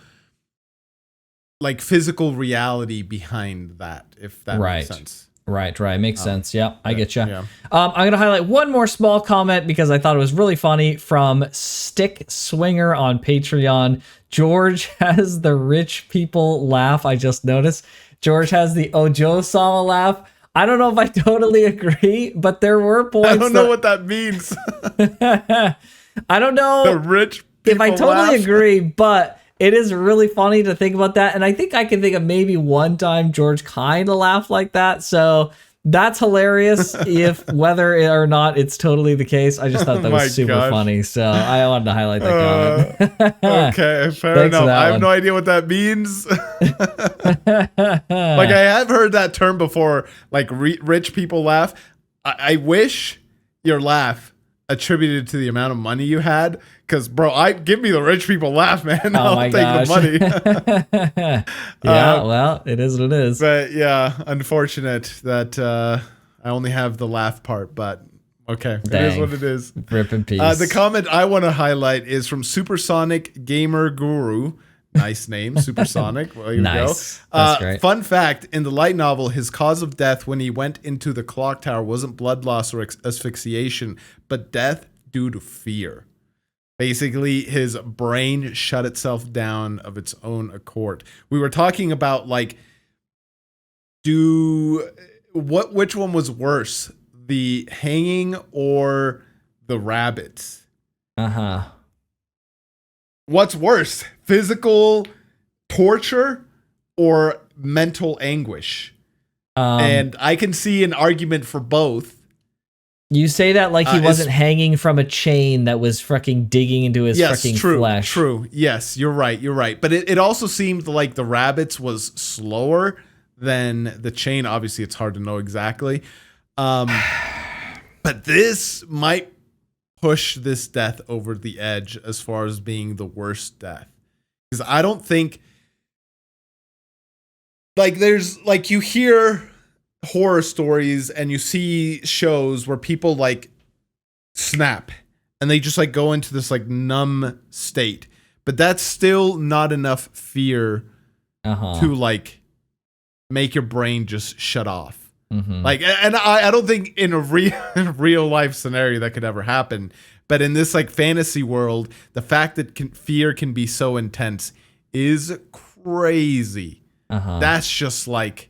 like physical reality behind that, if that makes sense. Right. Makes sense. Yeah, I get you. Yeah. I'm going to highlight one more small comment because I thought it was really funny from Stick Swinger on Patreon. George has the rich people laugh. I just noticed. George has the Ojo-sama laugh. I don't know if I totally agree, but there were points. I don't know what that means. I don't know the rich if I totally laugh. agree, but it is really funny to think about that. And I think I can think of maybe one time George kind of laughed like that. So that's hilarious if whether or not it's totally the case. I just thought that was super funny. So I wanted to highlight that comment. Okay, fair enough. I have no idea what that means. Like I have heard that term before, like rich people laugh. I wish your laugh attributed to the amount of money you had, because bro, give me the rich people laugh, man. I'll take the money. Well, it is what it is. But yeah, unfortunate that I only have the laugh part, but okay. It is what it is. Rip in peace. The comment I want to highlight is from Supersonic Gamer Guru. Nice name, Supersonic. Well, here nice. We go. That's great. Fun fact, in the light novel, his cause of death when he went into the clock tower wasn't blood loss or asphyxiation, but death due to fear. Basically, his brain shut itself down of its own accord. We were talking about like, which one was worse, the hanging or the rabbits? What's worse, physical torture or mental anguish? And I can see an argument for both. You say that like he wasn't hanging from a chain that was fucking digging into his fucking flesh. True. Yes, you're right. But it also seemed like the rabbits was slower than the chain. Obviously, it's hard to know exactly. But this might push this death over the edge as far as being the worst death. Because I don't think, like, there's, like, you hear horror stories and you see shows where people, like, snap and they just, like, go into this, like, numb state. But that's still not enough fear to, like, make your brain just shut off. Like, and I don't think in a real life scenario that could ever happen, but in this like fantasy world, the fact that fear can be so intense is crazy. That's just like,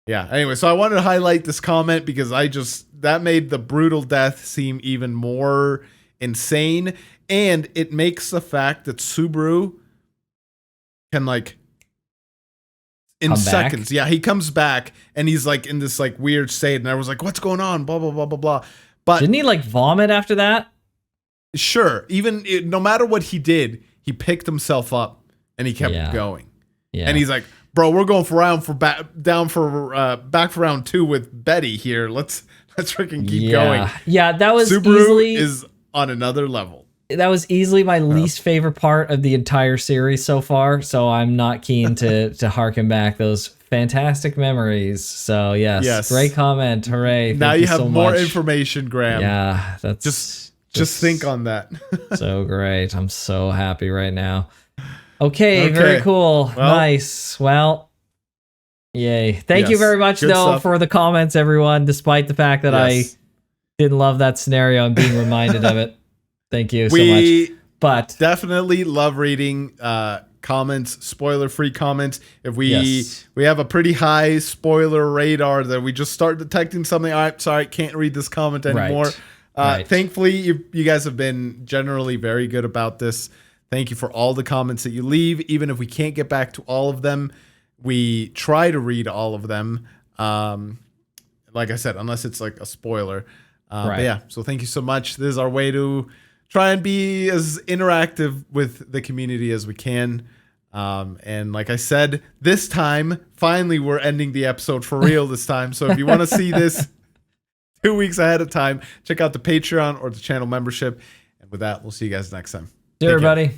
yeah. Anyway, so I wanted to highlight this comment because that made the brutal death seem even more insane, and it makes the fact that Subaru can like. In seconds. Yeah, he comes back and he's like in this like weird state and I was like, what's going on? Blah, blah, blah, blah, blah. But didn't he like vomit after that? Sure. No matter what he did, he picked himself up and he kept going. Yeah. And he's like, bro, we're going back for round 2 with Betty here. Let's freaking keep going. Yeah, that was Subaru is on another level. That was easily my least favorite part of the entire series so far, so I'm not keen to harken back those fantastic memories. So yes. Great comment, hooray! Now you have more information, Graham. Yeah, that's just think on that. So great! I'm so happy right now. Okay, very cool, nice. Well, yay! Thank you very much for the comments, everyone. Despite the fact that I didn't love that scenario and being reminded of it. Thank you so much. But definitely love reading comments, spoiler-free comments. If we have a pretty high spoiler radar that we just start detecting something, all right, sorry, can't read this comment anymore. Thankfully, you guys have been generally very good about this. Thank you for all the comments that you leave. Even if we can't get back to all of them, we try to read all of them. Like I said, unless it's like a spoiler. But yeah, so thank you so much. This is our way to try and be as interactive with the community as we can. And like I said, this time, finally, we're ending the episode for real this time. So if you want to see this 2 weeks ahead of time, check out the Patreon or the channel membership. And with that, we'll see you guys next time. See you, everybody.